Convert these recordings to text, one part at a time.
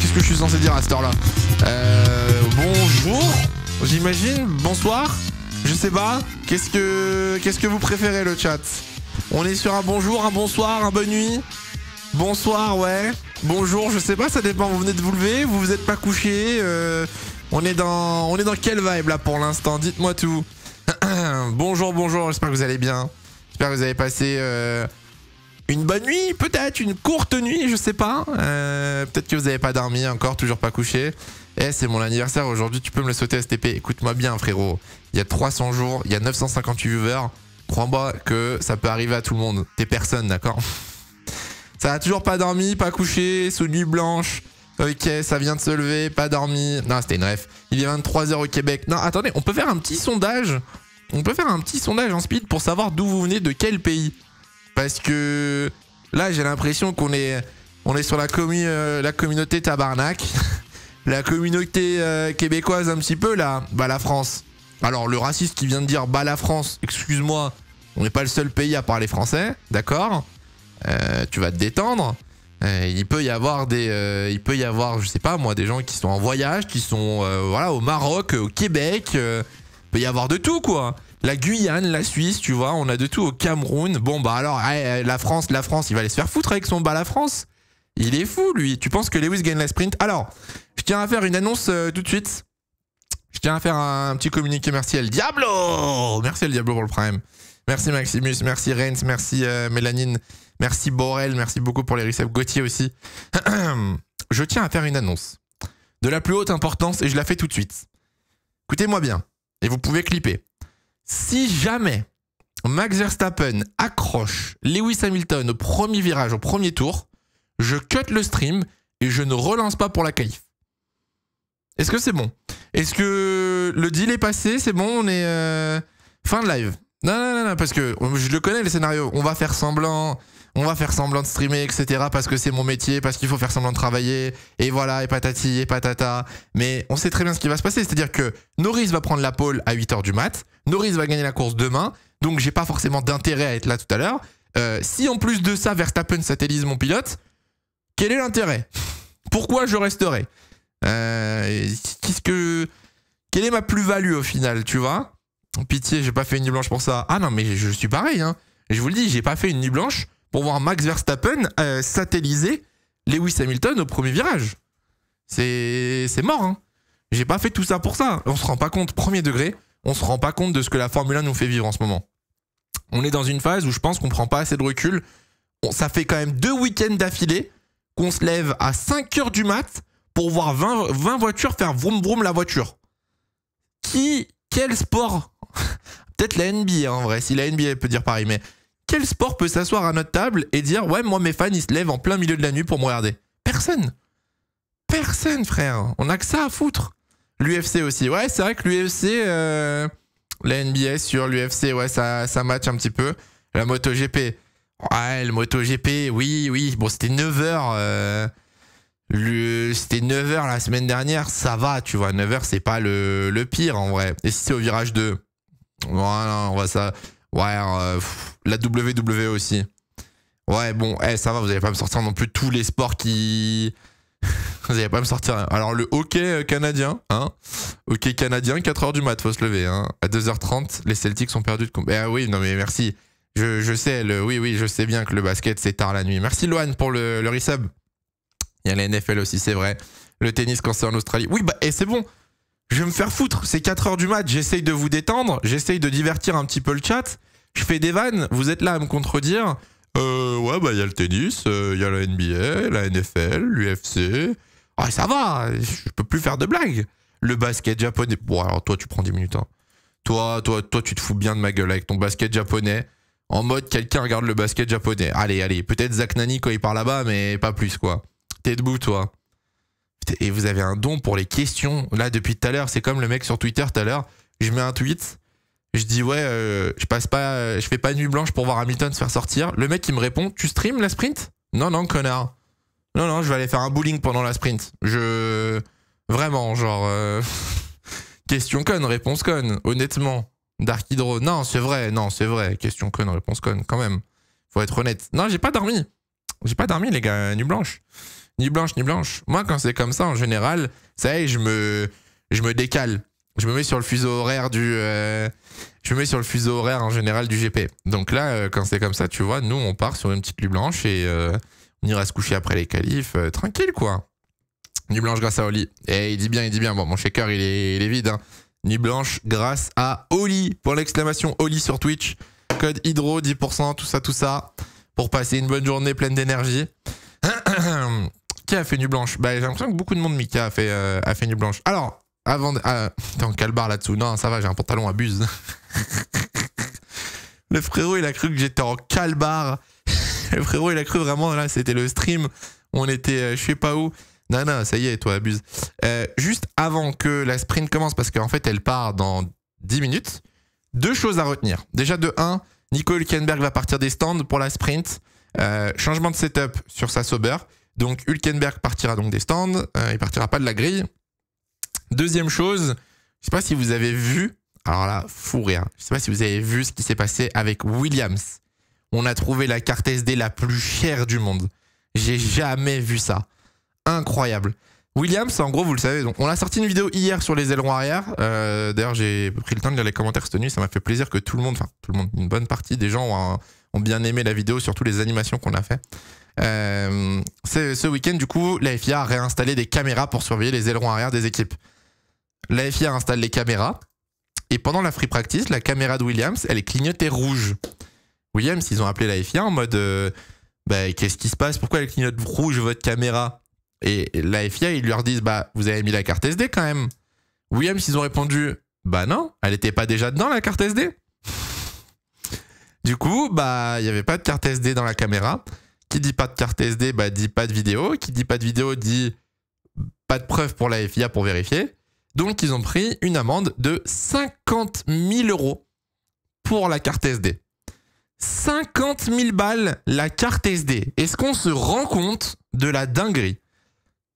qu'est-ce que je suis censé dire à cette heure-là? Bonjour, j'imagine. Bonsoir. Je sais pas. Qu'est-ce que vous préférez, le chat? On est sur un bonjour, un bonsoir, un bonne nuit. Bonsoir, ouais. Bonjour, je sais pas, ça dépend. Vous venez de vous lever, vous vous êtes pas couché. On est dans quelle vibe là pour l'instant? Dites-moi tout. Bonjour, bonjour. J'espère que vous allez bien. J'espère que vous avez passé une bonne nuit, peut-être une courte nuit, je sais pas. Peut-être que vous avez pas dormi encore, toujours pas couché. Eh, c'est mon anniversaire aujourd'hui. Tu peux me le sauter STP. Écoute-moi bien, frérot. Il y a 300 jours, il y a 958 viewers. Crois-moi que ça peut arriver à tout le monde. T'es personne, d'accord? Ça a toujours pas dormi, pas couché, sous nuit blanche. Ok, ça vient de se lever, pas dormi. Non, c'était une ref. Il est 23h au Québec. Non, attendez, on peut faire un petit sondage. On peut faire un petit sondage en speed pour savoir d'où vous venez, de quel pays. Parce que là, j'ai l'impression qu'on est sur la communauté tabarnak. La communauté québécoise un petit peu, là. Bah, la France. Alors, le raciste qui vient de dire, bah, la France, excuse-moi, on n'est pas le seul pays à parler français, d'accord? Tu vas te détendre. Il peut y avoir je sais pas moi, des gens qui sont en voyage, qui sont voilà, au Maroc, au Québec. Il peut y avoir de tout, quoi. La Guyane, la Suisse, tu vois, on a de tout, au Cameroun. Bon bah alors, la France, il va aller se faire foutre avec son bas la France. Il est fou, lui. Tu penses que Lewis gagne la sprint? Alors, je tiens à faire une annonce tout de suite. Je tiens à faire un petit communiqué. Merci El Diablo. Merci El Diablo pour le prime. Merci Maximus, merci Reigns, merci Mélanine, merci Borel, merci beaucoup pour les resubs. Gauthier aussi. Je tiens à faire une annonce de la plus haute importance et je la fais tout de suite. Écoutez-moi bien, et vous pouvez clipper. Si jamais Max Verstappen accroche Lewis Hamilton au premier virage, au premier tour, je cut le stream et je ne relance pas pour la qualif. Est-ce que c'est bon? Est-ce que le deal est passé? C'est bon, on est fin de live. Non, parce que je le connais, les scénarios. On va faire semblant de streamer, etc. parce que c'est mon métier, parce qu'il faut faire semblant de travailler, et voilà, et patati, et patata. Mais on sait très bien ce qui va se passer. C'est-à-dire que Norris va prendre la pole à 8h du mat, Norris va gagner la course demain, donc j'ai pas forcément d'intérêt à être là tout à l'heure. Si en plus de ça, Verstappen satellise mon pilote, quel est l'intérêt? Pourquoi je resterai? Quelle est ma plus-value au final, tu vois? Pitié, j'ai pas fait une nuit blanche pour ça. Ah non, mais je suis pareil, hein. Je vous le dis, j'ai pas fait une nuit blanche pour voir Max Verstappen satelliser Lewis Hamilton au premier virage. C'est mort, hein. J'ai pas fait tout ça pour ça. On se rend pas compte, premier degré, on se rend pas compte de ce que la Formule 1 nous fait vivre en ce moment. On est dans une phase où je pense qu'on prend pas assez de recul. Ça fait quand même 2 week-ends d'affilée qu'on se lève à 5h du mat pour voir 20 voitures faire vroom vroom la voiture. Quel sport? Peut-être la NBA en vrai, si la NBA peut dire pareil, mais quel sport peut s'asseoir à notre table et dire ouais, moi mes fans ils se lèvent en plein milieu de la nuit pour me regarder? Personne. Personne, frère. On a que ça à foutre. L'UFC aussi. Ouais, c'est vrai que l'UFC, la NBA sur l'UFC, ouais, ça match un petit peu. La MotoGP. Ouais, le MotoGP, oui. Bon, c'était 9h. C'était 9h la semaine dernière, ça va, tu vois. 9h, c'est pas le pire en vrai. Et si c'est au virage 2, voilà, on va ça. Ouais, la WWE aussi. Ouais, bon, ça va, vous allez pas me sortir non plus tous les sports qui. Vous allez pas me sortir. Alors, le hockey canadien, hein. Hockey canadien, 4h du mat, faut se lever, hein. À 2h30, les Celtics sont perdus de combat. Ah oui, non mais merci. Je sais, oui, je sais bien que le basket, c'est tard la nuit. Merci Loan pour le resub. Il y a la NFL aussi, c'est vrai. Le tennis quand c'est en Australie. Oui, bah, c'est bon. Je vais me faire foutre. C'est 4h du mat. J'essaye de vous détendre. J'essaye de divertir un petit peu le chat. Je fais des vannes. Vous êtes là à me contredire. Ouais, bah, il y a le tennis, il y a la NBA, la NFL, l'UFC. Ah, ça va. Je peux plus faire de blagues. Le basket japonais. Bon, alors toi, tu prends 10 minutes. Hein. Toi, tu te fous bien de ma gueule avec ton basket japonais. En mode, quelqu'un regarde le basket japonais. Allez. Peut-être Zach Nani quand il part là-bas, mais pas plus, quoi. T'es debout, toi. Et vous avez un don pour les questions. Là, depuis tout à l'heure, c'est comme le mec sur Twitter tout à l'heure. Je mets un tweet. Je dis, ouais, je fais pas nuit blanche pour voir Hamilton se faire sortir. Le mec, il me répond, tu stream la sprint? Non, connard. Non, je vais aller faire un bowling pendant la sprint. Vraiment, genre... Question conne, réponse conne. Honnêtement. Dark Hydro. Non, c'est vrai. Question conne, réponse conne, quand même. Faut être honnête. Non, j'ai pas dormi. Les gars, nuit blanche. Ni blanche, ni blanche. Moi, quand c'est comme ça, en général, ça y est, je me décale. Je me mets sur le fuseau horaire je me mets sur le fuseau horaire en général du GP. Donc là, quand c'est comme ça, tu vois, nous, on part sur une petite nuit blanche et on ira se coucher après les qualifs. Tranquille, quoi. Nuit blanche grâce à Oli. Et il dit bien. Bon, mon shaker, il est vide, hein. Nuit blanche grâce à Oli. Pour l'exclamation Oli sur Twitch. Code Hydro, 10%, tout ça. Pour passer une bonne journée pleine d'énergie. Qui a fait nuit blanche? Bah, j'ai l'impression que beaucoup de monde, Mika, a fait nuit blanche. Alors, avant de... t'es en calbar là-dessous. Non, ça va, j'ai un pantalon à buse. Le frérot, il a cru que j'étais en calbar. Le frérot, il a cru vraiment, là, c'était le stream. On était, je sais pas où. Non, ça y est, toi, abuse. Juste avant que la sprint commence, parce qu'en fait, elle part dans 10 minutes. 2 choses à retenir. Déjà, de 1, Nico Hülkenberg va partir des stands pour la sprint. Changement de setup sur sa Sauber. Donc, Hülkenberg partira donc des stands. Il partira pas de la grille. Deuxième chose, je sais pas si vous avez vu, alors là, fou rire, je sais pas si vous avez vu ce qui s'est passé avec Williams. On a trouvé la carte SD la plus chère du monde. J'ai jamais vu ça. Incroyable. Williams, en gros, vous le savez, donc on a sorti une vidéo hier sur les ailerons arrière. D'ailleurs, j'ai pris le temps de lire les commentaires cette nuit. Ça m'a fait plaisir que tout le monde, une bonne partie des gens ont bien aimé la vidéo, surtout les animations qu'on a fait. Ce week-end, du coup, la FIA a réinstallé des caméras pour surveiller les ailerons arrière des équipes. La FIA installe les caméras et pendant la free practice, la caméra de Williams, elle est clignotée rouge. Williams, ils ont appelé la FIA en mode qu'est-ce qui se passe? Pourquoi elle clignote rouge votre caméra? Et la FIA, ils leur disent vous avez mis la carte SD quand même. Williams, ils ont répondu non, elle était pas déjà dedans la carte SD. Du coup, il y avait pas de carte SD dans la caméra. Qui dit pas de carte SD, dit pas de vidéo. Qui dit pas de vidéo dit pas de preuve pour la FIA pour vérifier. Donc, ils ont pris une amende de 50 000 € pour la carte SD. 50 000 balles la carte SD. Est-ce qu'on se rend compte de la dinguerie?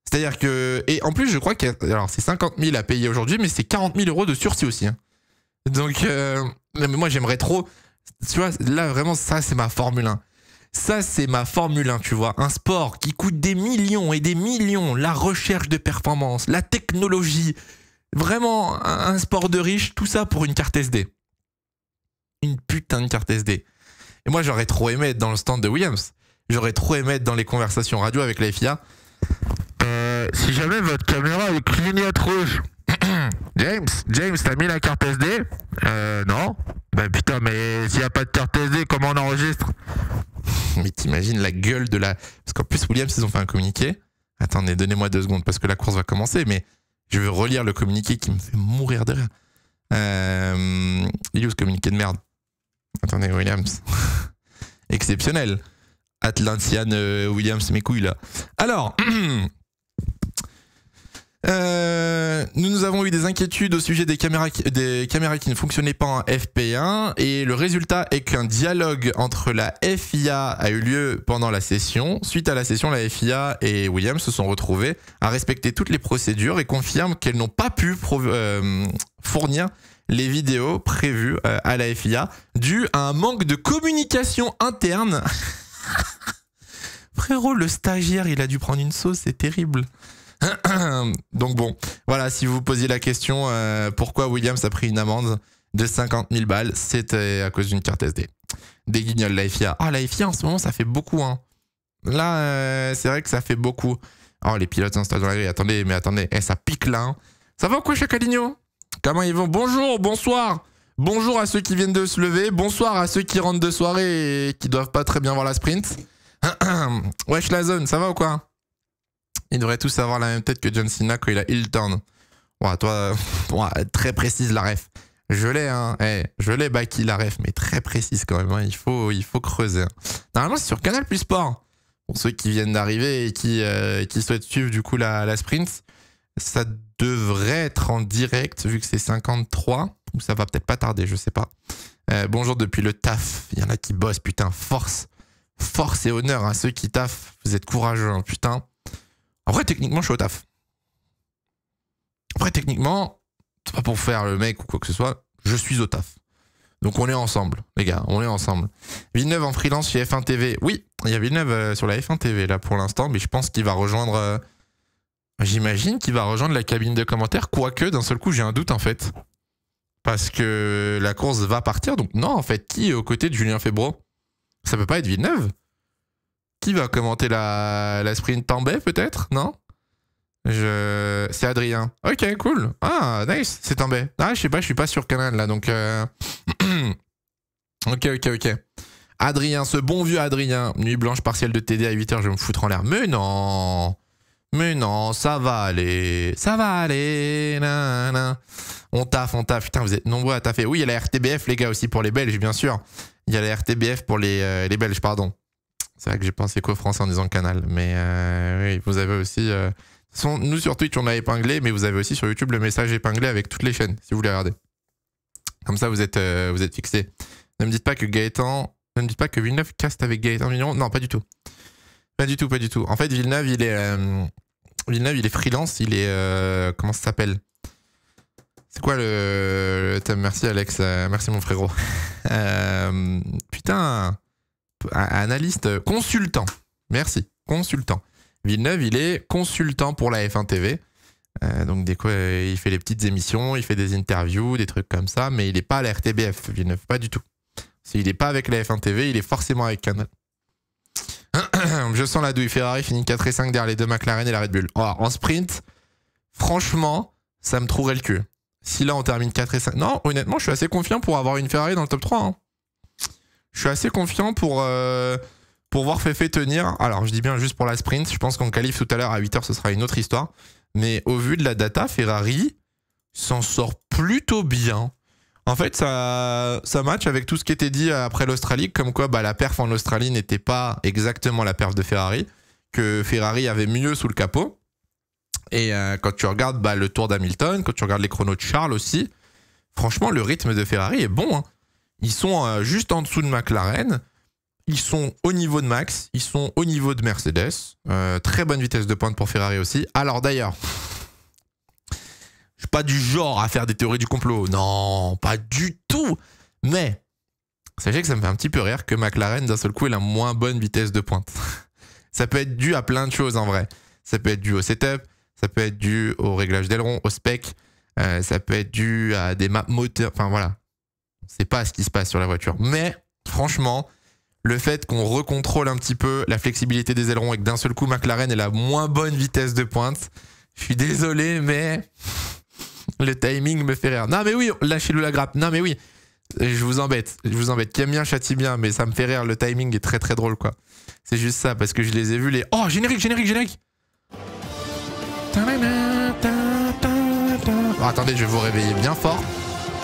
C'est-à-dire que... Et en plus, je crois que... Alors, c'est 50 000 à payer aujourd'hui, mais c'est 40 000 € de sursis aussi. Hein. Donc, mais moi, j'aimerais trop... Tu vois, là, vraiment, ça, c'est ma Formule 1. Ça, c'est ma Formule 1, tu vois. Un sport qui coûte des millions et des millions. La recherche de performance, la technologie. Vraiment, un sport de riche. Tout ça pour une carte SD. Une putain de carte SD. Et moi, j'aurais trop aimé être dans le stand de Williams. J'aurais trop aimé être dans les conversations radio avec la FIA. Si jamais votre caméra est clignote rouge. James, t'as mis la carte SD? Non. Putain, mais s'il n'y a pas de carte SD, comment on enregistre? Mais t'imagines la gueule de la... Parce qu'en plus, Williams, ils ont fait un communiqué. Attendez, donnez-moi 2 secondes, parce que la course va commencer, mais je vais relire le communiqué qui me fait mourir de rire. Il est où ce communiqué de merde? Attendez, Williams. Exceptionnel. Atlantian Williams, mes couilles, là. Alors... nous avons eu des inquiétudes au sujet des caméras qui ne fonctionnaient pas en FP1 et le résultat est qu'un dialogue entre la FIA a eu lieu pendant la session. Suite à la session, la FIA et Williams se sont retrouvés à respecter toutes les procédures et confirment qu'elles n'ont pas pu fournir les vidéos prévues à la FIA dû à un manque de communication interne. Frérot, le stagiaire, il a dû prendre une sauce, c'est terrible. Donc bon, voilà, si vous vous posiez la question pourquoi Williams a pris une amende de 50 000 balles, c'était à cause d'une carte SD. Des guignols, la FIA. Ah, la FIA en ce moment, ça fait beaucoup, hein. Là, c'est vrai que ça fait beaucoup. Oh, les pilotes s'installent dans la grille. Attendez, ça pique là. Hein. Ça va ou quoi, Chacaligno? Comment ils vont? Bonjour, bonsoir. Bonjour à ceux qui viennent de se lever. Bonsoir à ceux qui rentrent de soirée et qui doivent pas très bien voir la sprint. Wesh la zone, ça va ou quoi? Ils devraient tous avoir la même tête que John Cena quand il a heel turn. Ouais, toi, très précise la ref. Je l'ai, hein. Je l'ai, Baki, la ref, mais très précise quand même. Hein. Il faut creuser. Hein. Normalement, c'est sur Canal Plus Sport. Pour ceux qui viennent d'arriver et qui souhaitent suivre du coup la sprint, ça devrait être en direct vu que c'est 53. Ou ça va peut-être pas tarder, je sais pas. Bonjour depuis le taf. Il y en a qui bossent, putain. Force et honneur à ceux qui taffent. Vous êtes courageux, hein, putain. Après, techniquement, je suis au taf. Après, techniquement, c'est pas pour faire le mec ou quoi que ce soit, je suis au taf. Donc on est ensemble, les gars, on est ensemble. Villeneuve en freelance chez F1 TV. Oui, il y a Villeneuve sur la F1 TV là pour l'instant, mais je pense qu'il va rejoindre... J'imagine qu'il va rejoindre la cabine de commentaires, quoique d'un seul coup j'ai un doute en fait. Parce que la course va partir, donc non en fait, qui est aux côtés de Julien Febvre? Ça peut pas être Villeneuve? Qui va commenter la sprint Tambay peut-être? Non? C'est Adrien. Ok, cool. Ah, nice, c'est Tambay. Ah, je sais pas, je suis pas sur Canal là, donc... Ok. Adrien, ce bon vieux Adrien. Nuit blanche partielle de TD à 8h, je vais me foutre en l'air. Mais non, ça va aller. Ça va aller. Nan. On taffe. Putain, vous êtes nombreux à taffer. Oui, il y a la RTBF, les gars, aussi pour les Belges, bien sûr. Il y a la RTBF pour les Belges, pardon. C'est vrai que j'ai pensé qu'au français en disant Canal. Mais oui, vous avez aussi... Nous, sur Twitch, on a épinglé, mais vous avez aussi sur YouTube le message épinglé avec toutes les chaînes, si vous voulez regarder. Comme ça, vous êtes fixés. Ne me dites pas que Villeneuve caste avec Gaëtan Vigneron. Non, pas du tout. Pas du tout. En fait, Villeneuve, il est freelance. Il est... comment ça s'appelle? C'est quoi le thème? Merci, Alex. Merci, mon frérot. Putain. Analyste. Consultant. Merci. Consultant. Villeneuve, il est consultant pour la F1 TV. Donc, il fait les petites émissions, il fait des interviews, des trucs comme ça, mais il n'est pas à la RTBF, Villeneuve, pas du tout. S'il n'est pas avec la F1 TV, il est forcément avec Canal. Je sens la douille. Ferrari finit 4 et 5 derrière les deux McLaren et la Red Bull. Oh, en sprint, franchement, ça me trouverait le cul. Si là, on termine 4 et 5... Non, honnêtement, je suis assez confiant pour avoir une Ferrari dans le top 3. Hein. Je suis assez confiant pour voir Fefe tenir. Alors, je dis bien juste pour la sprint. Je pense qu'en qualif tout à l'heure à 8h, ce sera une autre histoire. Mais au vu de la data, Ferrari s'en sort plutôt bien. En fait, ça match avec tout ce qui était dit après l'Australie, comme quoi la perf en Australie n'était pas exactement la perf de Ferrari, que Ferrari avait mieux sous le capot. Et quand tu regardes le tour d'Hamilton, quand tu regardes les chronos de Charles aussi, franchement, le rythme de Ferrari est bon. Hein. Ils sont juste en dessous de McLaren, ils sont au niveau de Max, ils sont au niveau de Mercedes. Très bonne vitesse de pointe pour Ferrari aussi. Alors d'ailleurs... Je suis pas du genre à faire des théories du complot. Non, pas du tout. Mais, sachez que ça me fait un petit peu rire que McLaren, d'un seul coup, ait la moins bonne vitesse de pointe. Ça peut être dû à plein de choses, en vrai. Ça peut être dû au setup, ça peut être dû au réglage d'aileron, au spec, ça peut être dû à des maps moteurs. Enfin, voilà. On sait pas ce qui se passe sur la voiture. Mais, franchement, le fait qu'on recontrôle un petit peu la flexibilité des ailerons et que d'un seul coup, McLaren ait la moins bonne vitesse de pointe, je suis désolé, mais... Le timing me fait rire. Non mais oui, lâchez-le la grappe. Non mais oui, je vous embête. Qui aime bien châtie bien, mais ça me fait rire. Le timing est très très drôle quoi. C'est juste ça, parce que je les ai vus les... Oh, générique. Oh, attendez, je vais vous réveiller bien fort.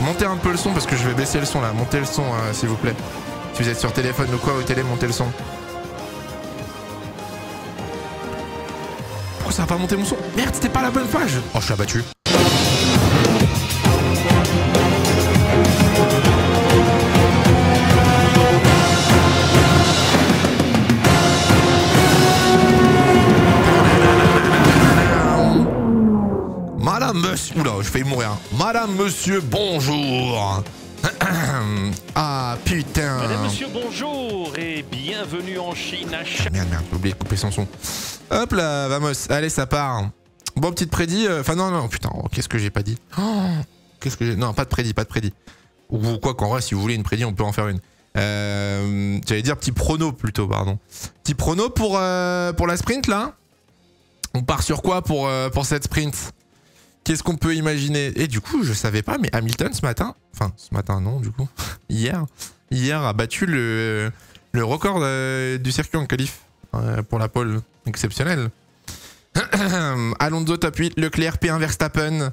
Montez un peu le son, parce que je vais baisser le son là. Montez le son, s'il vous plaît. Si vous êtes sur téléphone ou quoi, ou télé, montez le son. Pourquoi ça va pas monter mon son? Merde, c'était pas la bonne page. Oh, je suis abattu. Madame, monsieur... Oula, je vais mourir. Madame, monsieur, bonjour. Ah, putain. Madame, monsieur, bonjour et bienvenue en Chine à chaque... Merde, j'ai oublié de couper son son. Hop là, vamos. Allez, ça part. Bon, petite prédit. Enfin, non, putain, qu'est-ce que j'ai pas dit? Qu'est-ce que j'ai... Non, pas de prédit. Ou quoi qu'en vrai, si vous voulez une prédit, on peut en faire une. J'allais dire petit prono plutôt, pardon. Petit prono pour la sprint, là. On part sur quoi pour cette sprint? Qu'est-ce qu'on peut imaginer? Et du coup, je savais pas, mais Hamilton ce matin... Enfin, ce matin, non, du coup. Hier a battu le record du circuit en qualif pour la pole. Exceptionnel. Alonso top 8, Leclerc P1 Verstappen,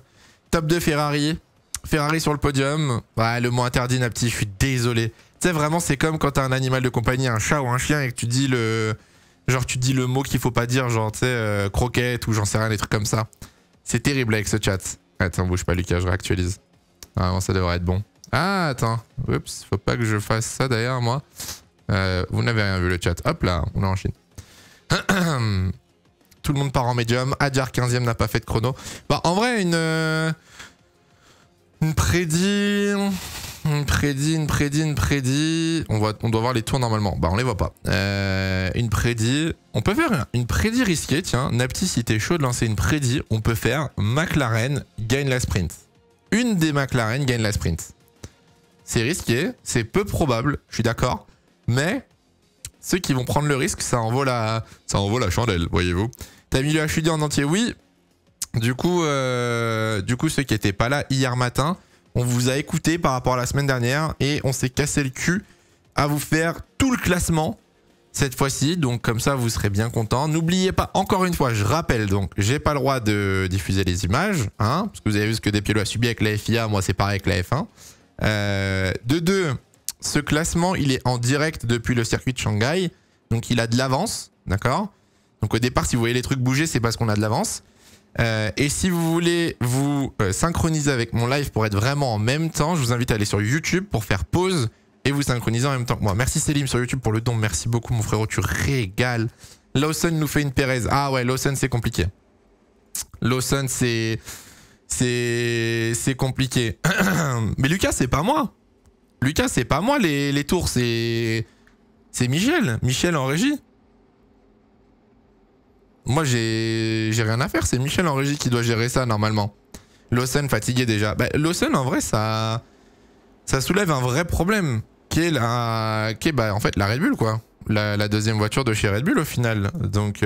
top 2 Ferrari. Ferrari sur le podium. Ouais, le mot interdit, Napti, je suis désolé. Tu sais, vraiment, c'est comme quand t'as un animal de compagnie, un chat ou un chien, et que tu dis le... Genre, tu dis le mot qu'il faut pas dire, genre, tu sais, croquette ou j'en sais rien, des trucs comme ça. C'est terrible avec ce chat. Attends, bouge pas, Lucas, je réactualise. Normalement, ça devrait être bon. Ah, attends. Oups, faut pas que je fasse ça d'ailleurs, moi. Vous n'avez rien vu, le chat. Hop là, on est en Chine. Tout le monde part en médium. Adjar 15e n'a pas fait de chrono. Bah, en vrai, une prédit... Une prédit. On doit voir les tours normalement. Bah on les voit pas. Une prédit. On peut faire une prédit risquée, tiens. Napti, si t'es chaud de lancer une prédit, on peut faire McLaren gagne la sprint. Une des McLaren gagne la sprint. C'est risqué, c'est peu probable, je suis d'accord. Mais ceux qui vont prendre le risque, ça en vaut la chandelle, voyez-vous. T'as mis le HUD en entier, oui. Du coup, ceux qui étaient pas là hier matin, on vous a écouté par rapport à la semaine dernière et on s'est cassé le cul à vous faire tout le classement cette fois-ci. Donc comme ça, vous serez bien contents. N'oubliez pas, encore une fois, je rappelle, donc j'ai pas le droit de diffuser les images, hein, parce que vous avez vu ce que Despiello a subi avec la FIA, moi c'est pareil avec la F1. De deux, ce classement, il est en direct depuis le circuit de Shanghai, donc il a de l'avance, d'accord? Donc au départ, si vous voyez les trucs bouger, c'est parce qu'on a de l'avance. Et si vous voulez vous synchroniser avec mon live pour être vraiment en même temps, je vous invite à aller sur YouTube pour faire pause et vous synchroniser en même temps que moi. Merci Selim sur YouTube pour le don, merci beaucoup mon frérot, tu régales. Lawson nous fait une Perez. Ah ouais, Lawson c'est compliqué. Lawson c'est compliqué. Mais Lucas c'est pas moi. Lucas c'est pas moi les tours, c'est Michel. Michel en régie. Moi, j'ai rien à faire. C'est Michel en régie qui doit gérer ça, normalement. Lawson fatigué déjà. Bah, Lawson, en vrai, ça soulève un vrai problème. Qui est en fait, la Red Bull, quoi. La deuxième voiture de chez Red Bull, au final. Donc,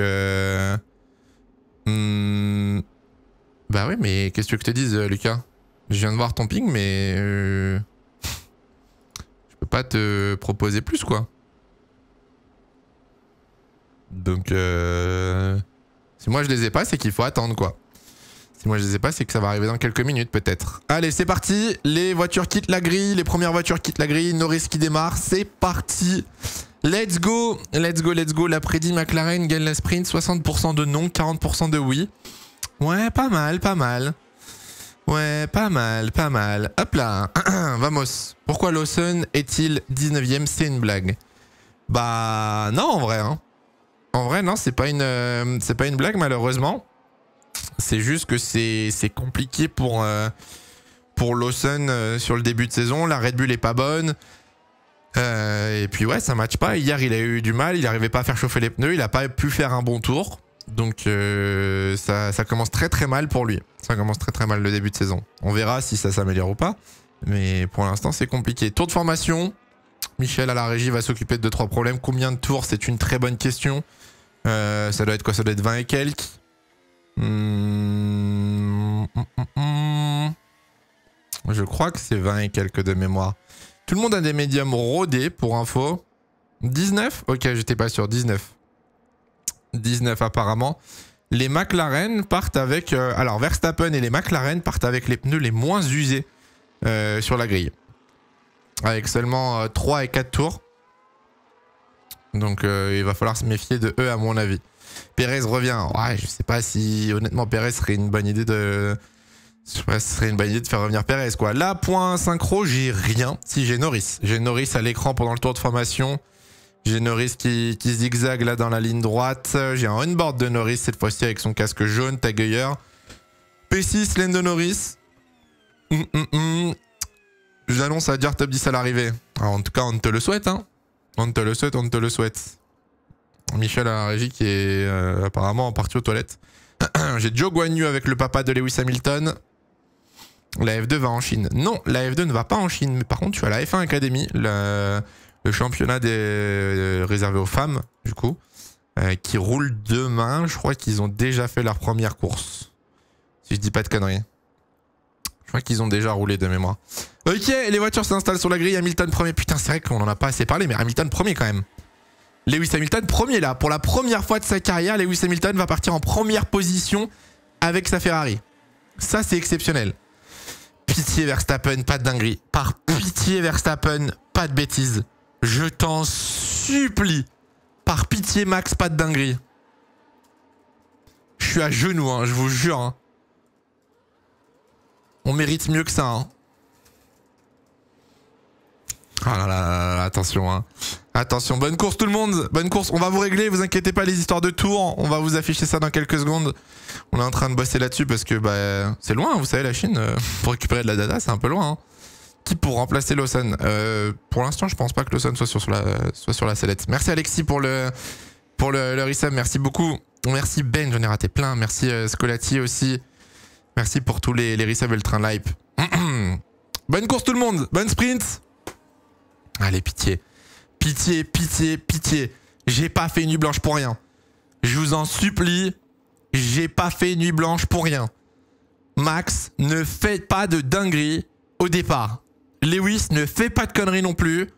bah oui, mais qu'est-ce que tu veux que je te dise, Lucas? Je viens de voir ton ping, mais... je peux pas te proposer plus, quoi. Donc, si moi je les ai pas, c'est qu'il faut attendre, quoi. Si moi je les ai pas, c'est que ça va arriver dans quelques minutes, peut-être. Allez, c'est parti. Les voitures quittent la grille. Les premières voitures quittent la grille. Norris qui démarre. C'est parti. Let's go. Let's go, let's go. La prédit McLaren gagne la sprint. 60% de non, 40% de oui. Ouais, pas mal, pas mal. Ouais, pas mal, pas mal. Hop là. Vamos. Pourquoi Lawson est-il 19ème? C'est une blague. Bah, non, en vrai, hein. En vrai, non, c'est pas une blague, malheureusement. C'est juste que c'est compliqué pour Lawson sur le début de saison. La Red Bull est pas bonne. Et puis ouais, ça matche pas. Hier, il a eu du mal. Il n'arrivait pas à faire chauffer les pneus. Il a pas pu faire un bon tour. Donc ça commence très très mal pour lui. Ça commence très très mal le début de saison. On verra si ça s'améliore ou pas. Mais pour l'instant, c'est compliqué. Tour de formation. Michel à la régie va s'occuper de 2-3 problèmes. Combien de tours? C'est une très bonne question. Ça doit être quoi? Ça doit être 20 et quelques. Je crois que c'est 20 et quelques de mémoire. Tout le monde a des médiums rodés pour info. 19? Ok, j'étais pas sûr. 19. 19 apparemment. Les McLaren partent avec... alors Verstappen et les McLaren partent avec les pneus les moins usés sur la grille. Avec seulement 3 et 4 tours. Donc il va falloir se méfier de eux à mon avis. Perez revient. Ouais, je sais pas si honnêtement Perez serait une bonne idée de... Je sais pas si ce serait une bonne idée de faire revenir Perez, quoi. Là, point synchro, j'ai rien. Si, j'ai Norris. J'ai Norris à l'écran pendant le tour de formation. J'ai Norris qui zigzague là dans la ligne droite. J'ai un on-board de Norris cette fois-ci avec son casque jaune, tagueur. P6, laine de Norris. J'annonce à dire top 10 à l'arrivée. En tout cas, on te le souhaite, hein. On te le souhaite, on te le souhaite. Michel à la régie qui est apparemment parti aux toilettes. J'ai Joe Guan Yu avec le papa de Lewis Hamilton. La F2 va en Chine. Non, la F2 ne va pas en Chine. Mais par contre, tu as la F1 Academy, le championnat réservé aux femmes, du coup, qui roule demain. Je crois qu'ils ont déjà fait leur première course. Si je dis pas de conneries. Je crois qu'ils ont déjà roulé de mémoire. Ok, les voitures s'installent sur la grille. Hamilton premier. Putain, c'est vrai qu'on en a pas assez parlé, mais Hamilton premier quand même. Lewis Hamilton premier là. Pour la première fois de sa carrière, Lewis Hamilton va partir en première position avec sa Ferrari. Ça, c'est exceptionnel. Pitié Verstappen, pas de dinguerie. Par pitié Verstappen, pas de bêtises. Je t'en supplie. Par pitié Max, pas de dinguerie. Je suis à genoux, hein, je vous jure. Hein. On mérite mieux que ça. Hein. Ah là là, attention. Hein. Attention, bonne course tout le monde. Bonne course, on va vous régler, vous inquiétez pas les histoires de tours. On va vous afficher ça dans quelques secondes. On est en train de bosser là-dessus parce que bah, c'est loin, vous savez, la Chine, pour récupérer de la data, c'est un peu loin. Hein. Qui pour remplacer Lawson? Pour l'instant, je pense pas que Lawson soit sur la sellette. Merci Alexis pour le resub, merci beaucoup. Merci Ben, j'en ai raté plein. Merci Scolati aussi. Merci pour tous les resubs et le train de live. Bonne course tout le monde, bonne sprint. Allez, pitié. Pitié, pitié, pitié. J'ai pas fait nuit blanche pour rien. Je vous en supplie, j'ai pas fait nuit blanche pour rien. Max, ne faites pas de dinguerie au départ. Lewis, ne fait pas de conneries non plus.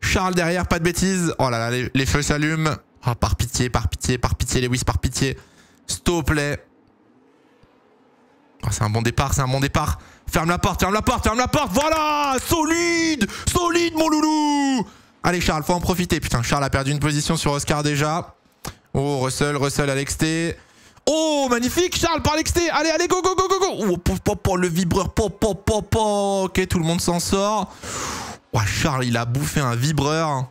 Charles derrière, pas de bêtises. Oh là là, les feux s'allument. Oh, par pitié, par pitié, par pitié, Lewis, par pitié. S'il te plaît. Oh, c'est un bon départ, c'est un bon départ. Ferme la porte, ferme la porte, ferme la porte. Voilà, solide, solide mon loulou. Allez Charles, faut en profiter. Putain, Charles a perdu une position sur Oscar déjà. Oh, Russell à l'exté. Oh, magnifique, Charles par l'exté. Allez, allez, go, go, go, go, go. Oh, le vibreur, ok, tout le monde s'en sort. Oh, Charles, il a bouffé un vibreur.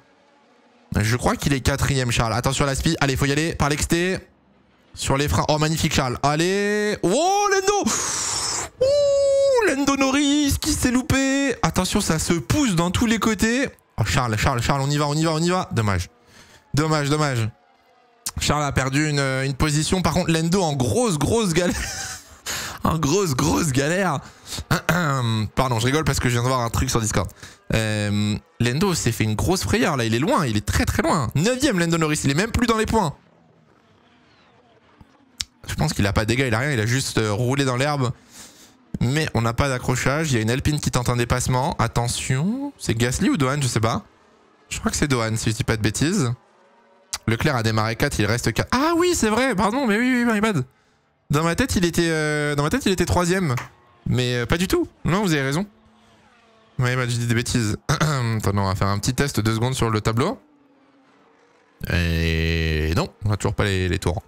Je crois qu'il est 4ème, Charles. Attention à la speed. Allez, faut y aller par l'exté. Sur les freins. Oh, magnifique, Charles. Allez. Oh, Lando. Ouh, Lando Norris qui s'est loupé. Attention, ça se pousse dans tous les côtés. Oh, Charles, on y va, on y va, on y va. Dommage. Dommage, dommage. Charles a perdu une position. Par contre, Lando en grosse galère. En grosse galère. Pardon, je rigole parce que je viens de voir un truc sur Discord. Lando s'est fait une grosse frayeur là. Il est loin, il est très loin. 9ème Lando Norris, il est même plus dans les points. Je pense qu'il a pas de dégâts, il a rien, il a juste roulé dans l'herbe. Mais on n'a pas d'accrochage. Il y a une Alpine qui tente un dépassement. Attention, c'est Gasly ou Dohan, je sais pas. Je crois que c'est Dohan si je dis pas de bêtises. Leclerc a démarré 4, il reste 4. Ah oui, c'est vrai, pardon, mais oui, my bad. Dans ma tête, il était 3ème. Mais pas du tout. Non, vous avez raison. Ouais, bah, je dis des bêtises. Attends, non, on va faire un petit test 2 secondes sur le tableau. Et non, on n'a toujours pas les tours.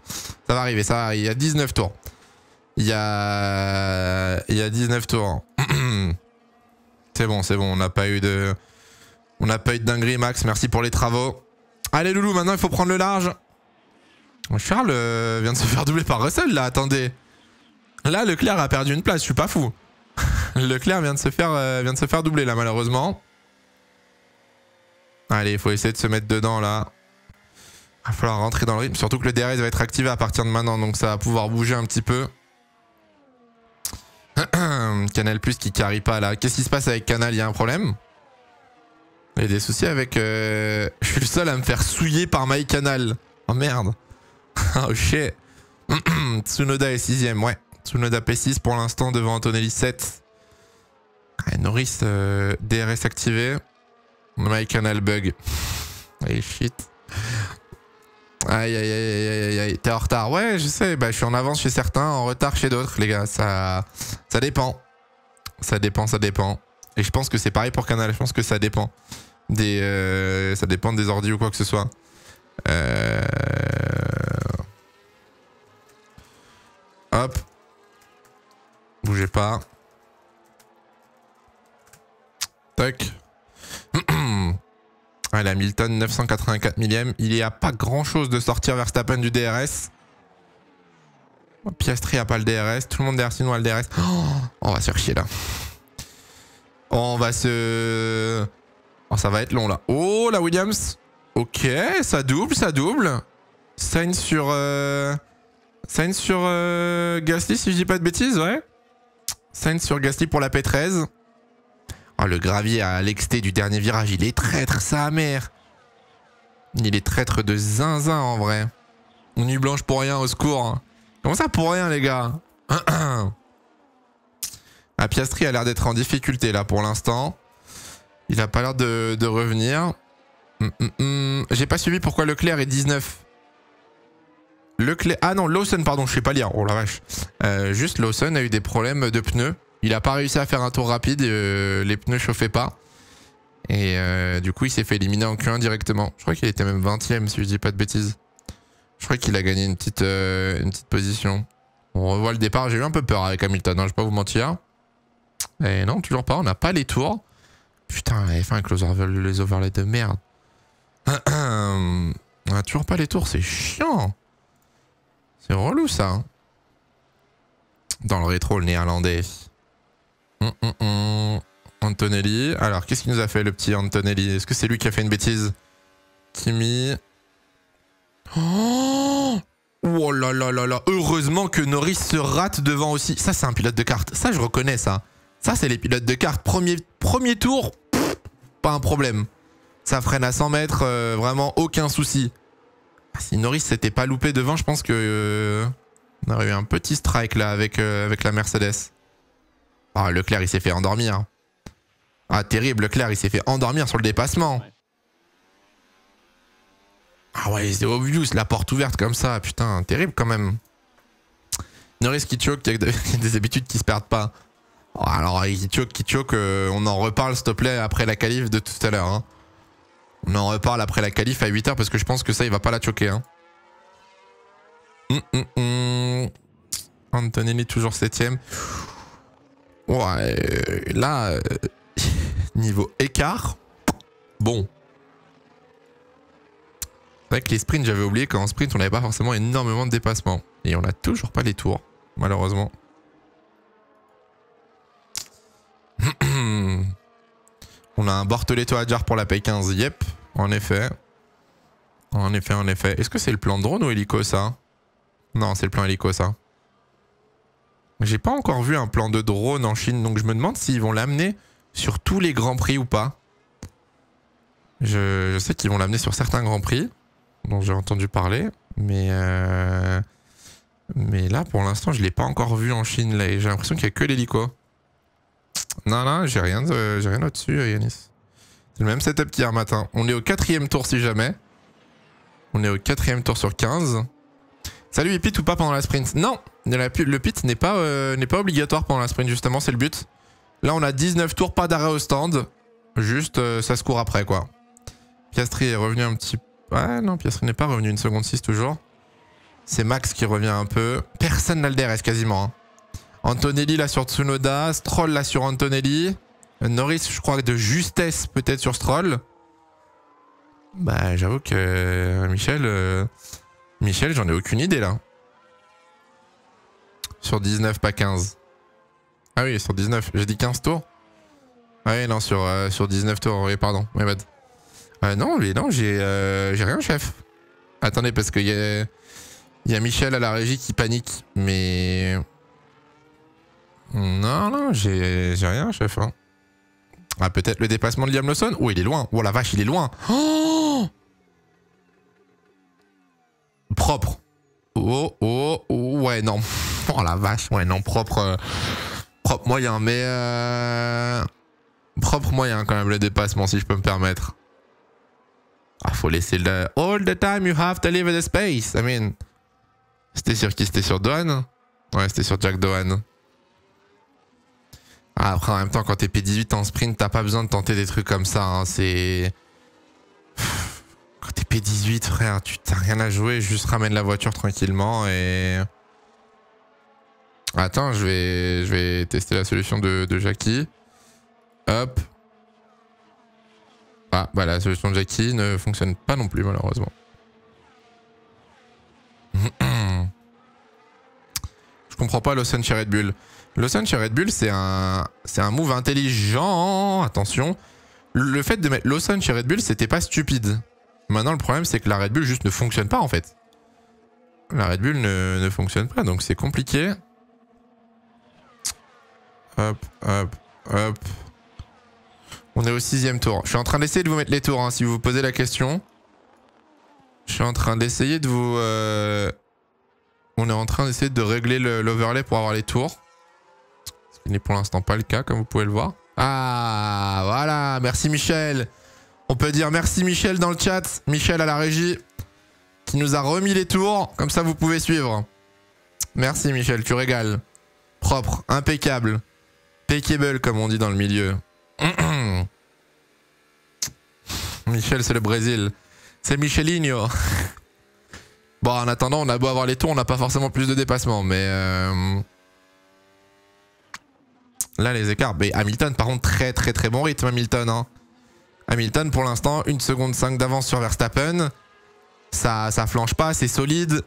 Ça va arriver, ça va arriver. Il y a 19 tours. Il y a 19 tours. C'est bon, on n'a pas eu de dinguerie, Max. Merci pour les travaux. Allez, Loulou, maintenant il faut prendre le large. Charles vient de se faire doubler par Russell, là, attendez. Là, Leclerc a perdu une place, je suis pas fou. Leclerc vient de se faire doubler, là, malheureusement. Allez, il faut essayer de se mettre dedans, là. Il va falloir rentrer dans le rythme, surtout que le DRS va être activé à partir de maintenant, donc ça va pouvoir bouger un petit peu. Canal Plus qui carry pas, là. Qu'est-ce qui se passe avec Canal? Il y a un problème? Il y a des soucis avec... Je suis le seul à me faire souiller par MyCanal. Oh merde. Oh shit. Tsunoda est 6ème, ouais. Tsunoda P6 pour l'instant devant Antonelli 7. Ah, Norris DRS activé. MyCanal bug. Allez, shit. Aïe. T'es en retard. Ouais, je sais. Bah, je suis en avance chez certains, en retard chez d'autres, les gars. Ça dépend. Ça dépend. Et je pense que c'est pareil pour Canal. Je pense que ça dépend. Ça dépend des ordis ou quoi que ce soit. Hop. Bougez pas. Tac. Allez, Hamilton, 984 millième. Il n'y a pas grand chose de sortir Verstappen du DRS. Piastri a pas le DRS. Tout le monde derrière sinon a le DRS. Oh, on va se faire chier là. On va se... Oh, ça va être long là. Oh, la Williams. Ok, ça double. Sainz sur Gasly, si je dis pas de bêtises, ouais. Sainz sur Gasly pour la P13. Oh, le gravier à l'exté du dernier virage, il est traître, sa mère. Il est traître de zinzin en vrai. Nuit blanche pour rien, au secours. Comment ça pour rien, les gars? Ah, Piastri a l'air d'être en difficulté là pour l'instant. Il a pas l'air de revenir. J'ai pas suivi pourquoi Leclerc est 19. Leclerc... Ah non, Lawson, pardon, je sais pas lire. Oh la vache. Juste Lawson a eu des problèmes de pneus. Il a pas réussi à faire un tour rapide. Les pneus chauffaient pas. Et du coup, il s'est fait éliminer en Q1 directement. Je crois qu'il était même 20ème, si je dis pas de bêtises. Je crois qu'il a gagné une petite position. On revoit le départ. J'ai eu un peu peur avec Hamilton, hein, je vais pas vous mentir. Et non, toujours pas. On n'a pas les tours. Putain, F1 avec les overlays de merde. On a toujours pas les tours, c'est chiant. C'est relou ça. Dans le rétro, le néerlandais. Antonelli. Alors, qu'est-ce qu'il nous a fait, le petit Antonelli? Est-ce que c'est lui qui a fait une bêtise? Kimi. Oh là là là là. Heureusement que Norris se rate devant aussi. Ça, c'est un pilote de kart. Ça, je reconnais ça. Ça, c'est les pilotes de kart. Premier tour, pas un problème. Ça freine à 100 mètres, vraiment aucun souci. Si Norris s'était pas loupé devant, je pense que on aurait eu un petit strike là avec la Mercedes. Ah, Leclerc, il s'est fait endormir. Ah, terrible, Leclerc, il s'est fait endormir sur le dépassement. Ah ouais, c'est obvious, la porte ouverte comme ça. Putain, terrible quand même. Norris qui choke, il y a des habitudes qui se perdent pas. Oh, alors, qui choke, on en reparle s'il te plaît après la qualif de tout à l'heure. Hein. On en reparle après la qualif à 8h parce que je pense que ça, il va pas la choquer. Hein. Antonelli toujours 7ème. Ouais, là, niveau écart, bon. C'est vrai que les sprints, j'avais oublié qu'en sprint, on n'avait pas forcément énormément de dépassements. Et on n'a toujours pas les tours, malheureusement. On a un Bortoleto Adjar pour la P15, yep, en effet. En effet. Est-ce que c'est le plan drone ou hélico, ça? Non, c'est le plan hélico, ça. J'ai pas encore vu un plan de drone en Chine, donc je me demande s'ils vont l'amener sur tous les grands prix ou pas. Je sais qu'ils vont l'amener sur certains grands prix, dont j'ai entendu parler, mais là, pour l'instant, je l'ai pas encore vu en Chine, là, et j'ai l'impression qu'il y a que l'hélico. Non, j'ai rien au-dessus, Yanis. C'est le même setup qu'hier matin. On est au 4ème tour si jamais. On est au 4ème tour sur 15. Salut, il pit ou pas pendant la sprint? Non, le pit n'est pas obligatoire pendant la sprint, justement, c'est le but. Là, on a 19 tours, pas d'arrêt au stand. Juste, ça se court après, quoi. Piastri est revenu un petit... Ouais, non, Piastri n'est pas revenu, 1 seconde 6 toujours. C'est Max qui revient un peu. Personne n'a le DRS quasiment. Hein. Antonelli là sur Tsunoda, Stroll là sur Antonelli. Norris, je crois, de justesse peut-être sur Stroll. Bah, j'avoue que Michel, j'en ai aucune idée là. Sur 19, pas 15. Ah oui, sur 19. J'ai dit 15 tours. Ah oui, non, sur 19 tours. Oui, pardon. My bad. Non, j'ai rien, chef. Attendez, parce qu'il y a Michel à la régie qui panique. Mais... Non, j'ai rien, chef. Hein. Ah, peut-être le dépassement de Liam Lawson. Oh, il est loin. Oh la vache, il est loin. Oh, propre. Oh, ouais, non. Oh la vache, ouais, non, propre moyen, mais propre moyen quand même le dépassement, si je peux me permettre. Ah, faut laisser le... All the time you have to leave the space. I mean... C'était sur qui? C'était sur Dohan? Ouais, c'était sur Jack Dohan. Ah, après, en même temps, quand t'es P18 en sprint, t'as pas besoin de tenter des trucs comme ça. Hein. C'est... Quand t'es P18, frère, tu t'as rien à jouer. Juste ramène la voiture tranquillement et... Attends, je vais tester la solution de Jackie. Hop. Ah, bah la solution de Jackie ne fonctionne pas non plus, malheureusement. Je comprends pas Lawson chez Red Bull. Lawson chez Red Bull, c'est un move intelligent. Attention. Le fait de mettre Lawson chez Red Bull, c'était pas stupide. Maintenant, le problème, c'est que la Red Bull juste ne fonctionne pas, en fait. La Red Bull ne fonctionne pas, donc c'est compliqué. Hop. On est au 6ème tour. Je suis en train d'essayer de vous mettre les tours, hein, si vous vous posez la question. Je suis en train d'essayer de vous... On est en train d'essayer de régler l'overlay pour avoir les tours. Ce qui n'est pour l'instant pas le cas, comme vous pouvez le voir. Ah, voilà. Merci Michel. On peut dire merci Michel dans le chat. Michel à la régie, qui nous a remis les tours. Comme ça, vous pouvez suivre. Merci Michel, tu régales. Propre, impeccable. Peccable, comme on dit dans le milieu. Michel, c'est le Brésil. C'est Michelinho. Bon, en attendant, on a beau avoir les tours, on n'a pas forcément plus de dépassements, mais... Là, les écarts... Mais Hamilton, par contre, très bon rythme, Hamilton. Hein. Hamilton, pour l'instant, 1 seconde 5 d'avance sur Verstappen. Ça flanche pas, c'est solide.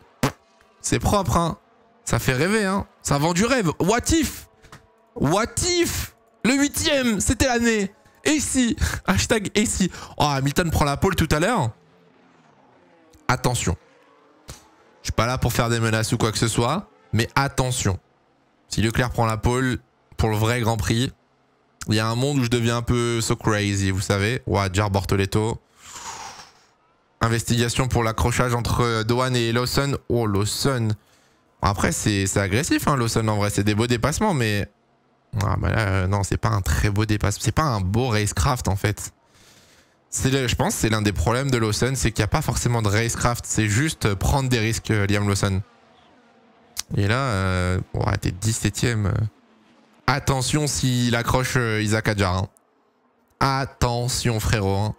C'est propre, hein. Ça fait rêver, hein. Ça vend du rêve. What if Le 8ème, c'était l'année. Et si, hashtag et si. Oh, Hamilton prend la pole tout à l'heure. Attention. Je suis pas là pour faire des menaces ou quoi que ce soit. Mais attention. Si Leclerc prend la pole pour le vrai Grand Prix, il y a un monde où je deviens un peu so crazy, vous savez. Ouah, Jar Bortoletto. Investigation pour l'accrochage entre Dohan et Lawson. Oh, Lawson. Après, c'est agressif, hein, Lawson, en vrai. C'est des beaux dépassements, mais... Ah, bah là, non, c'est pas un très beau dépassement. C'est pas un beau racecraft, en fait. Je pense que c'est l'un des problèmes de Lawson, c'est qu'il n'y a pas forcément de racecraft. C'est juste prendre des risques, Liam Lawson. Et là, ouais, t'es 17ème. Attention s'il accroche Isaac Hadjar. Hein. Attention, frérot. Hein.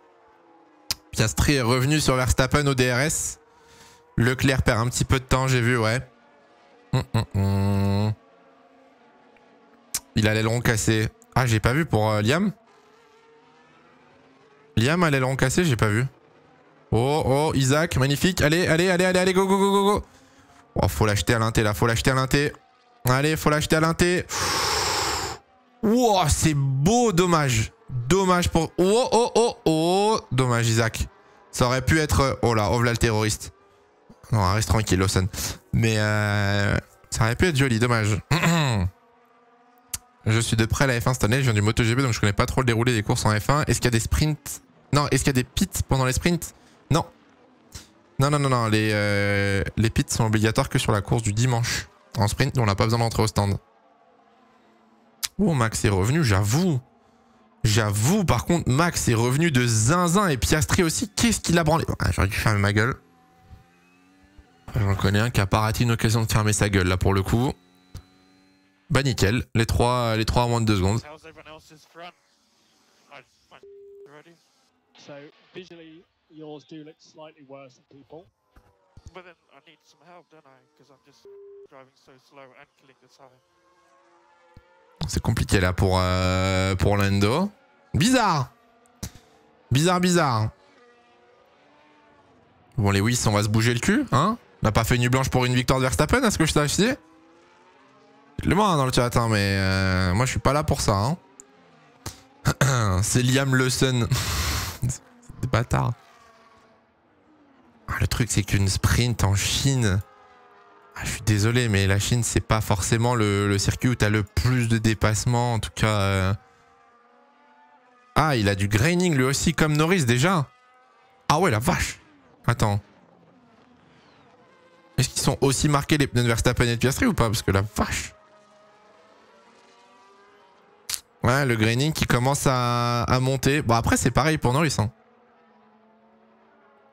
Piastri est revenu sur Verstappen au DRS. Leclerc perd un petit peu de temps, j'ai vu, ouais. Il a l'aileron cassé. Ah, j'ai pas vu pour Liam. Liam a l'aileron cassé, j'ai pas vu. Oh, oh, Isaac, magnifique. Allez, allez, allez, allez, allez, go, go, go, go, go. Oh, faut l'acheter à l'inté, là, faut l'acheter à l'inté. Allez, faut l'acheter à l'inté. Wow, c'est beau, dommage. Dommage pour... Oh, oh, oh, oh. Dommage, Isaac. Ça aurait pu être... Oh là, oh là le terroriste. Non, reste tranquille, Lawson. Mais ça aurait pu être joli, dommage. Je suis de près à la F1 cette année, je viens du MotoGP, donc je connais pas trop le déroulé des courses en F1. Est-ce qu'il y a des sprints? Non, est-ce qu'il y a des pits pendant les sprints? Non. Non, non, non, non, les pits sont obligatoires que sur la course du dimanche. En sprint, on n'a pas besoin d'entrer au stand. Oh, Max est revenu, j'avoue. J'avoue, par contre, Max est revenu de zinzin et Piastri aussi. Qu'est-ce qu'il a branlé? Ah, j'aurais dû fermer ma gueule. J'en connais un qui a pas raté une occasion de fermer sa gueule, là, pour le coup. Bah nickel, les trois à moins de 2 secondes. So visually, yours do look slightly worse than people. But then I need some help, don't I? Because I'm just driving so slow and killing the time. C'est compliqué là pour Lando. Bizarre. Bizarre, bizarre. Bon, les Wiss, on va se bouger le cul, hein? On n'a pas fait nuit blanche pour une victoire de Verstappen, est-ce que je sache si? Dites-le-moi dans le chat, hein, mais moi je suis pas là pour ça. Hein. C'est Liam Lawson. C'est des bâtards. Ah, le truc, c'est qu'une sprint en Chine. Ah, je suis désolé, mais la Chine, c'est pas forcément le circuit où t'as le plus de dépassements. En tout cas. Ah, il a du graining lui aussi, comme Norris déjà. Ah ouais, la vache. Attends. Est-ce qu'ils sont aussi marqués les pneus de Verstappen et de Piastri ou pas? Parce que la vache. Ouais, le graining qui commence à monter. Bon, après, c'est pareil pour Norris. Hein.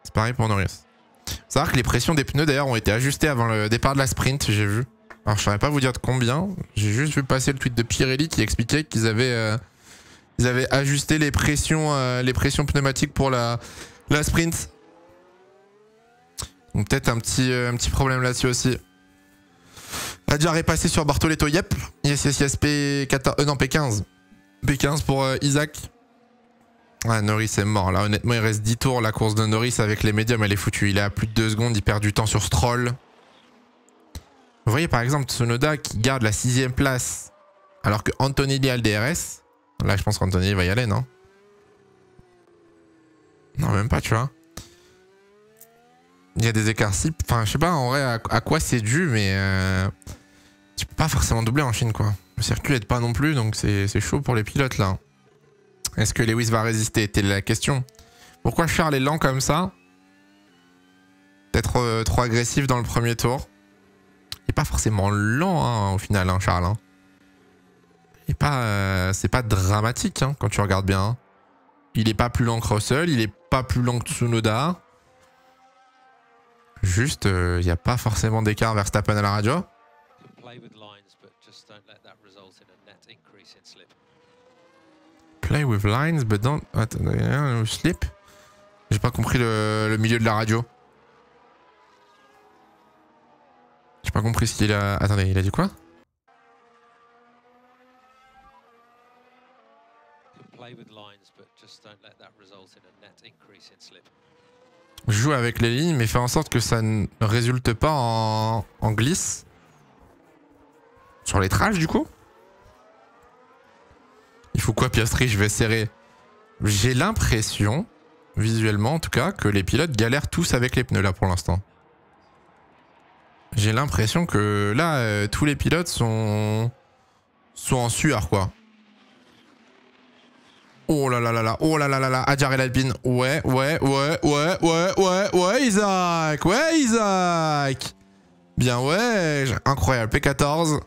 C'est pareil pour Norris. Faut savoir que les pressions des pneus, d'ailleurs, ont été ajustées avant le départ de la sprint, j'ai vu. Alors, je ne saurais pas vous dire de combien. J'ai juste vu passer le tweet de Pirelli qui expliquait qu'ils avaient ajusté les pressions pneumatiques pour la sprint. Donc, peut-être un petit problème là-dessus aussi. Hadjar est passé sur Bortoletto, yep. Yes, yes, yes, P14, non, P15. P15 pour Isaac. Ah, Norris est mort. Là, honnêtement, il reste 10 tours. La course de Norris avec les médiums, elle est foutue. Il est à plus de 2 secondes. Il perd du temps sur Stroll. Vous voyez, par exemple, Tsunoda qui garde la 6ème place alors que Antonelli a le DRS. Là, je pense qu'Antonelli va y aller, non? Non, même pas, tu vois. Il y a des écarts si... Enfin, je sais pas en vrai à quoi c'est dû, mais... tu peux pas forcément doubler en Chine, quoi. Le circuit aide pas non plus, donc c'est chaud pour les pilotes, là. Est-ce que Lewis va résister? Telle est la question. Pourquoi Charles est lent comme ça? Peut-être trop agressif dans le premier tour. Il est pas forcément lent, hein, au final, hein, Charles. Hein. C'est pas dramatique, hein, quand tu regardes bien. Hein. Il est pas plus lent que Russell, il est pas plus lent que Tsunoda. Juste, il n'y a pas forcément d'écart vers Verstappen à la radio. Play with lines, but don't... slip. J'ai pas compris le milieu de la radio. J'ai pas compris ce qu'il a... Attendez, il a dit quoi? Joue avec les lignes, mais fais en sorte que ça ne résulte pas en glisse. Sur les trash, du coup. ou quoi, Piastri, je vais serrer. J'ai l'impression, visuellement en tout cas, que les pilotes galèrent tous avec les pneus là pour l'instant. J'ai l'impression que là, tous les pilotes sont en sueur, quoi. Oh là là là là, oh là là là là, Adjar et l'Alpine. Ouais, Isaac. Bien, ouais, incroyable, P14.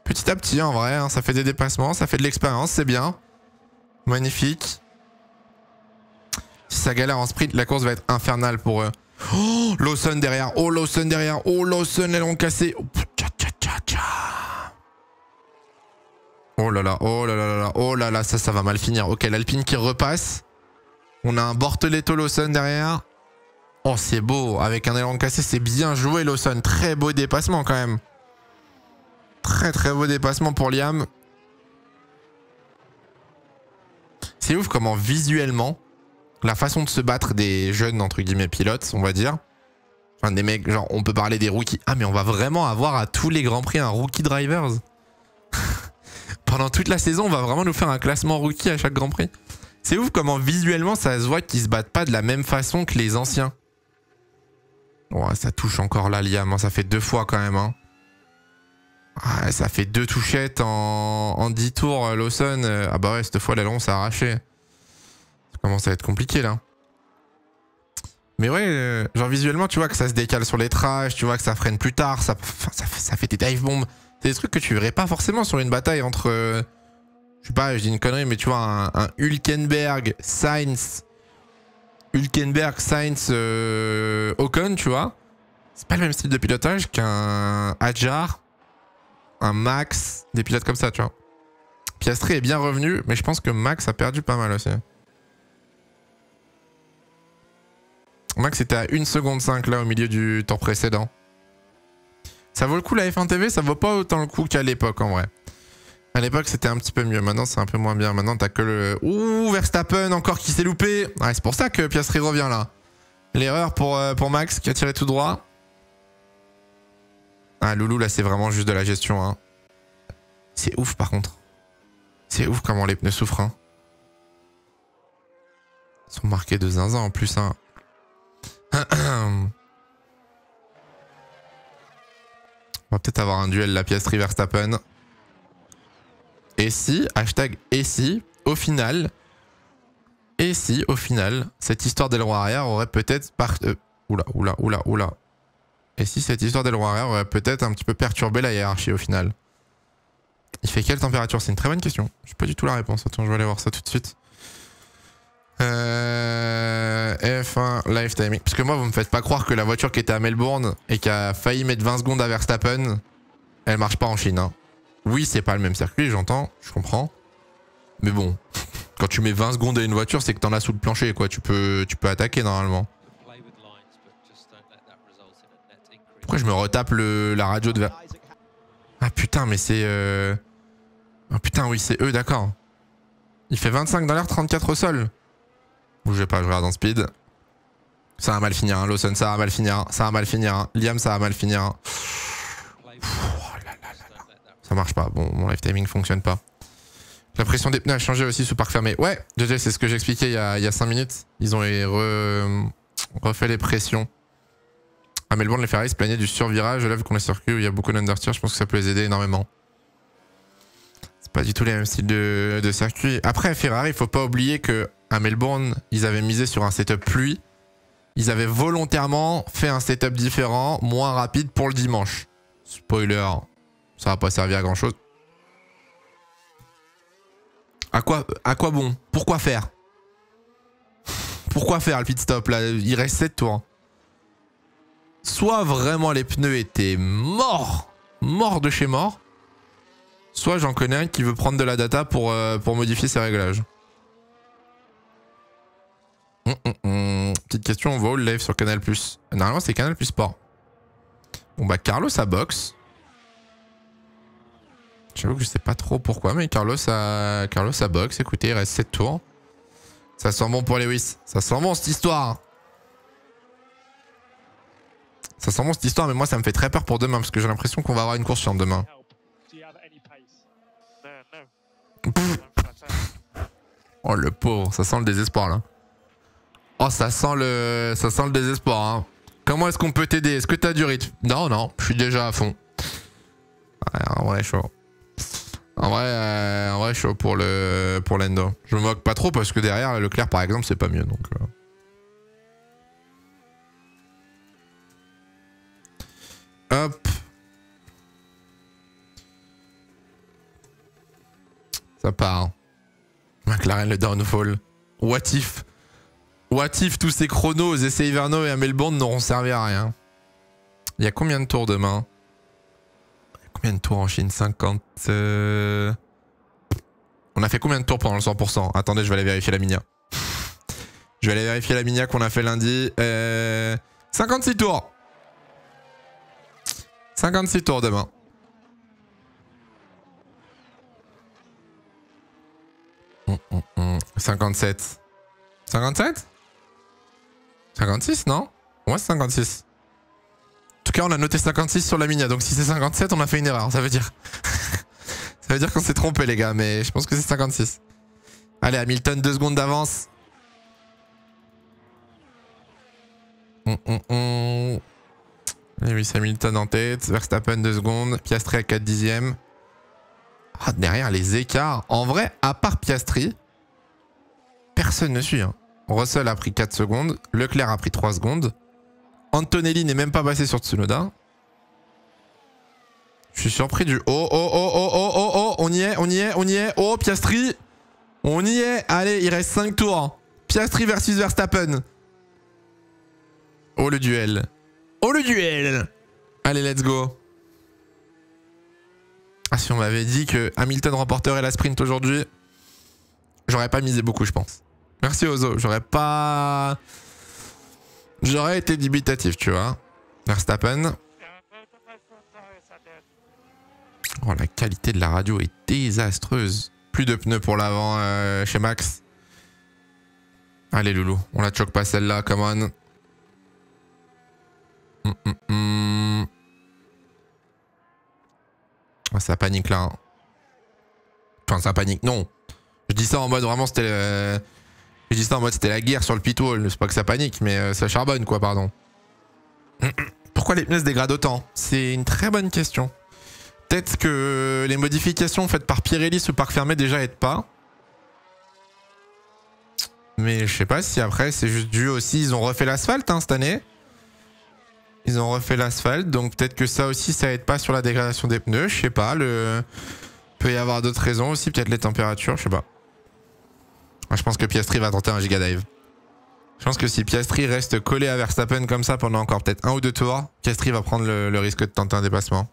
Petit à petit, en vrai, hein, ça fait des dépassements, ça fait de l'expérience, c'est bien. Magnifique. Si ça galère en sprint, la course va être infernale pour eux. Oh, Lawson derrière, oh Lawson derrière, oh Lawson, elles l'ont cassé. Oh là là, oh là là là, oh là là, ça va mal finir. Ok, l'Alpine qui repasse. On a un Bortoletto Lawson derrière. Oh, c'est beau, avec un élan cassé, c'est bien joué Lawson. Très beau dépassement quand même. Très très beau dépassement pour Liam. C'est ouf comment visuellement, la façon de se battre des jeunes, entre guillemets, pilotes, on va dire. Enfin, des mecs, genre, on peut parler des rookies. Ah, mais on va vraiment avoir à tous les Grands Prix un rookie drivers. Pendant toute la saison, on va vraiment nous faire un classement rookie à chaque Grand Prix. C'est ouf comment visuellement, ça se voit qu'ils se battent pas de la même façon que les anciens. Oh, ça touche encore là, Liam, hein. Ça fait 2 fois quand même, hein. Ah, ça fait 2 touchettes en 10 tours, Lawson. Ah bah ouais, cette fois, l'aileron s'est arraché. Ça commence à être compliqué, là. Mais ouais, genre visuellement, tu vois que ça se décale sur les trash, tu vois que ça freine plus tard, ça fait des dive bombs. C'est des trucs que tu verrais pas forcément sur une bataille entre... je sais pas, je dis une connerie, mais tu vois, un Hülkenberg, Sainz... Ocon, tu vois. C'est pas le même style de pilotage qu'un Adjar, un Max, des pilotes comme ça, tu vois. Piastri est bien revenu, mais je pense que Max a perdu pas mal aussi. Max était à 1 seconde 5 là au milieu du temps précédent. Ça vaut le coup la F1 TV, ça vaut pas autant le coup qu'à l'époque en vrai. À l'époque c'était un petit peu mieux, maintenant c'est un peu moins bien. Maintenant t'as que le... Ouh, Verstappen encore qui s'est loupé. Ouais, c'est pour ça que Piastri revient là. L'erreur pour Max qui a tiré tout droit. Ah Loulou là c'est vraiment juste de la gestion, hein. C'est ouf par contre. C'est ouf comment les pneus souffrent, hein. Ils sont marqués de zinzin en plus, hein. On va peut-être avoir un duel la Piastri Verstappen. Et si, hashtag et si, au final, cette histoire d'aileron arrière aurait peut-être oula. Et si cette histoire d'aileron arrière aurait peut-être un petit peu perturbé la hiérarchie au final. Il fait quelle température? C'est une très bonne question. Je n'ai pas du tout la réponse. Attends, je vais aller voir ça tout de suite. F1 live timing. Parce que moi, vous me faites pas croire que la voiture qui était à Melbourne et qui a failli mettre 20 secondes à Verstappen, elle marche pas en Chine, hein. Oui, c'est pas le même circuit, j'entends, je comprends. Mais bon, quand tu mets 20 secondes à une voiture, c'est que t'en as sous le plancher, quoi. Tu peux attaquer normalement. Pourquoi je me retape la radio de Ah putain, mais c'est... Ah putain, oui, c'est eux, d'accord. Il fait 25 dans l'air, 34 au sol. Bougez pas, je regarde en speed. Ça va mal finir, hein, Lawson, ça va mal finir. Ça va mal finir, hein. Liam, ça va mal finir. Hein. Ça marche pas. Bon, mon live timing fonctionne pas. La pression des pneus a changé aussi sous parc fermé. Ouais, JJ, c'est ce que j'expliquais il y a 5 minutes. Ils ont refait les pressions. À Melbourne, les Ferrari se plaignaient du survirage. Là, vu qu'on est circuit où il y a beaucoup d'understeer, je pense que ça peut les aider énormément. C'est pas du tout les mêmes styles de circuit. Après, Ferrari, il faut pas oublier que à Melbourne, ils avaient misé sur un setup pluie. Ils avaient volontairement fait un setup différent, moins rapide pour le dimanche. Spoiler, ça va pas servir à grand chose. À quoi bon? Pourquoi faire? Pourquoi faire le pit stop là? Il reste 7 tours. Soit vraiment les pneus étaient morts de chez mort. Soit j'en connais un qui veut prendre de la data pour modifier ses réglages. Petite question, on va où le live sur Canal+. Normalement c'est Canal+ Sport. Bon bah Carlos a box. J'avoue que je sais pas trop pourquoi, mais Carlos a box. Écoutez, il reste 7 tours. Ça sent bon pour Lewis. Ça sent bon cette histoire. Ça sent bon cette histoire, mais moi ça me fait très peur pour demain parce que j'ai l'impression qu'on va avoir une course chiante demain. Oh le pauvre, ça sent le désespoir là. Oh ça sent le désespoir hein. Comment est-ce qu'on peut t'aider? Est-ce que t'as du rythme? Non, non, je suis déjà à fond. Ouais, en vrai chaud. En vrai chaud pour l'endo. Je me moque pas trop parce que derrière Leclerc par exemple c'est pas mieux donc. Hop. Ça part. McLaren le downfall. What if? What if tous ces chronos aux essais hivernaux et à Melbourne n'auront servi à rien? Il y a combien de tours demain? Combien de tours en Chine? 50... On a fait combien de tours pendant le 100%? Attendez, je vais aller vérifier la Minia. Je vais aller vérifier la Minia qu'on a fait lundi. 56 tours. 56 tours demain. Mmh. 57. 57? 56, non? Ouais, c'est 56. En tout cas, on a noté 56 sur la Minia. Donc si c'est 57, on a fait une erreur. Ça veut dire... ça veut dire qu'on s'est trompé, les gars. Mais je pense que c'est 56. Allez, Hamilton, 2 secondes d'avance. Lewis Hamilton en tête. Verstappen, 2 secondes. Piastri à 4 dixièmes. Ah, derrière, les écarts. En vrai, à part Piastri, personne ne suit. Hein. Russell a pris 4 secondes. Leclerc a pris 3 secondes. Antonelli n'est même pas passé sur Tsunoda. Je suis surpris du... Oh, on y est. Oh, Piastri. On y est. Allez, il reste 5 tours. Piastri versus Verstappen. Oh, le duel. Allez, let's go. Ah, si on m'avait dit que Hamilton remporterait la sprint aujourd'hui, j'aurais pas misé beaucoup, je pense. Merci Ozo, j'aurais été dubitatif, tu vois. Verstappen. Oh, la qualité de la radio est désastreuse. Plus de pneus pour l'avant chez Max. Allez Loulou, on la choque pas celle-là, come on. Oh, ça panique là. Hein. Enfin, ça panique, non. Je dis ça en mode vraiment c'était... Je dis ça en mode c'était la guerre sur le pit wall. C'est pas que ça panique, mais ça charbonne quoi, pardon. Pourquoi les pneus se dégradent autant? C'est une très bonne question. Peut-être que les modifications faites par Pirelli sous parc fermé déjà aident pas. Mais je sais pas si après c'est juste dû aussi... Ils ont refait l'asphalte hein, cette année. Ils ont refait l'asphalte, donc peut-être que ça aussi ça aide pas sur la dégradation des pneus. Je sais pas, peut y avoir d'autres raisons aussi, peut-être les températures, je sais pas. Je pense que Piastri va tenter un giga dive. Je pense que si Piastri reste collé à Verstappen comme ça pendant encore peut-être 1 ou 2 tours, Piastri va prendre le risque de tenter un dépassement.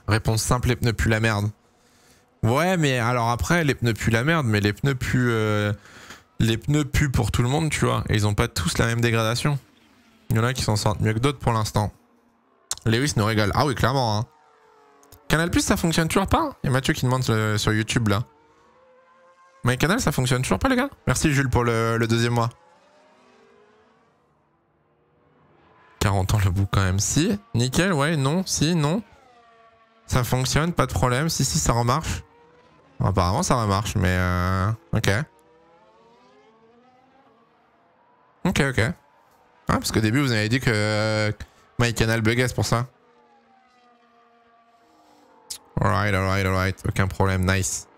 Réponse simple, les pneus puent la merde. Ouais, mais alors après, les pneus puent la merde, mais les pneus puent pour tout le monde, tu vois. Et ils ont pas tous la même dégradation. Il y en a qui s'en sortent mieux que d'autres pour l'instant. Lewis nous régale. Ah oui, clairement. Hein. Canal+, ça fonctionne toujours pas? Il y a Mathieu qui demande sur YouTube là. Mais Canal, ça fonctionne toujours pas, les gars? Merci Jules pour le deuxième mois. 40 ans le bout quand même. Si, nickel, ouais, non, si, non. Ça fonctionne, pas de problème. Si, ça remarche. Bon, apparemment, ça remarche, mais ok. Ok. Ah, parce qu'au début, vous avez dit que MyCanal buguait, c'est pour ça. Alright. Aucun problème, nice.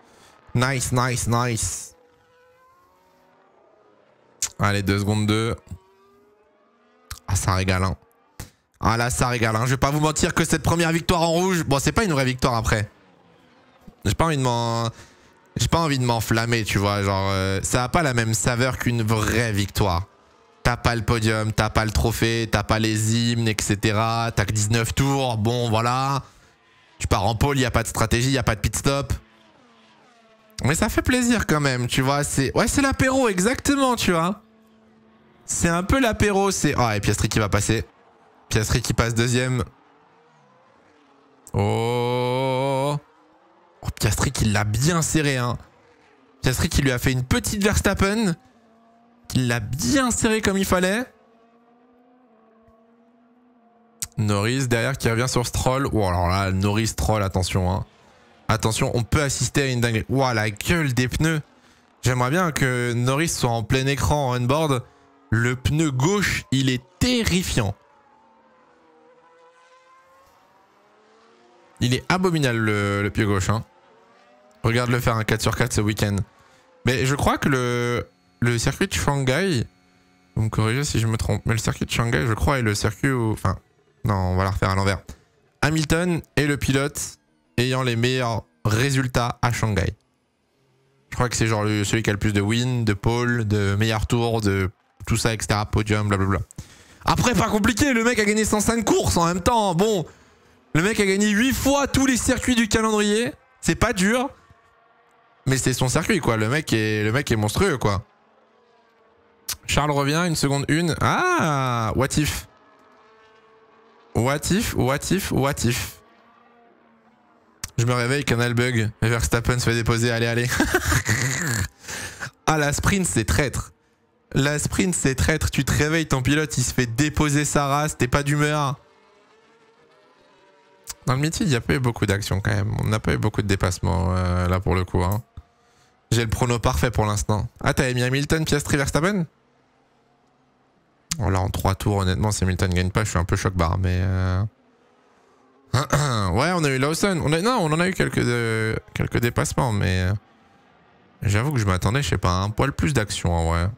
Nice. Allez, 2 secondes 2. Ah, ça régale, hein. Ah là, ça régale, hein. Je vais pas vous mentir que cette première victoire en rouge... Bon, c'est pas une vraie victoire après. J'ai pas envie de m'enflammer, tu vois. Genre, ça a pas la même saveur qu'une vraie victoire. T'as pas le podium, t'as pas le trophée, t'as pas les hymnes, etc. T'as que 19 tours, bon voilà. Tu pars en pole, y a pas de stratégie, y a pas de pit stop. Mais ça fait plaisir quand même, tu vois. Ouais, c'est l'apéro, exactement, tu vois. C'est un peu l'apéro, c'est... Oh, et Piastri qui va passer. Piastri qui passe deuxième. Oh, Piastri qui l'a bien serré, hein. Piastri qui lui a fait une petite Verstappen. Qui l'a bien serré comme il fallait. Norris derrière qui revient sur Stroll. Oh alors là, Norris, Stroll, attention. Hein. Attention, on peut assister à une dinguerie. Ouah, la gueule des pneus. J'aimerais bien que Norris soit en plein écran en on-board. Le pneu gauche, il est terrifiant. Il est abominable le pied gauche. Hein. Regarde le faire un 4/4 ce week-end. Mais je crois que le circuit de Shanghai... Vous me corrigez si je me trompe. Mais le circuit de Shanghai, je crois, est le circuit où... Enfin, non, on va la refaire à l'envers. Hamilton est le pilote ayant les meilleurs résultats à Shanghai. Je crois que c'est genre celui qui a le plus de wins, de pole, de meilleurs tours, de tout ça, etc. Podium, blablabla. Après, pas compliqué, le mec a gagné 105 courses en même temps. Bon, le mec a gagné 8 fois tous les circuits du calendrier. C'est pas dur. Mais c'est son circuit, quoi. Le mec est monstrueux, quoi. Charles revient, une seconde une. Ah, what if? What if? Je me réveille, canal bug. Verstappen se fait déposer, allez. Ah, la sprint, c'est traître. La sprint, c'est traître. Tu te réveilles, ton pilote, il se fait déposer sa race, t'es pas d'humeur. Dans le meeting, il n'y a pas eu beaucoup d'actions quand même. On n'a pas eu beaucoup de dépassements là pour le coup. Hein. J'ai le prono parfait pour l'instant. Ah, t'avais mis Hamilton, Piastri, Verstappen? Oh là, en 3 tours, honnêtement, si Hamilton gagne pas, je suis un peu choc-barre, mais... Ouais, on a eu Lawson. Non, on en a eu quelques dépassements, mais... J'avoue que je m'attendais, je sais pas, à un poil plus d'action, en vrai.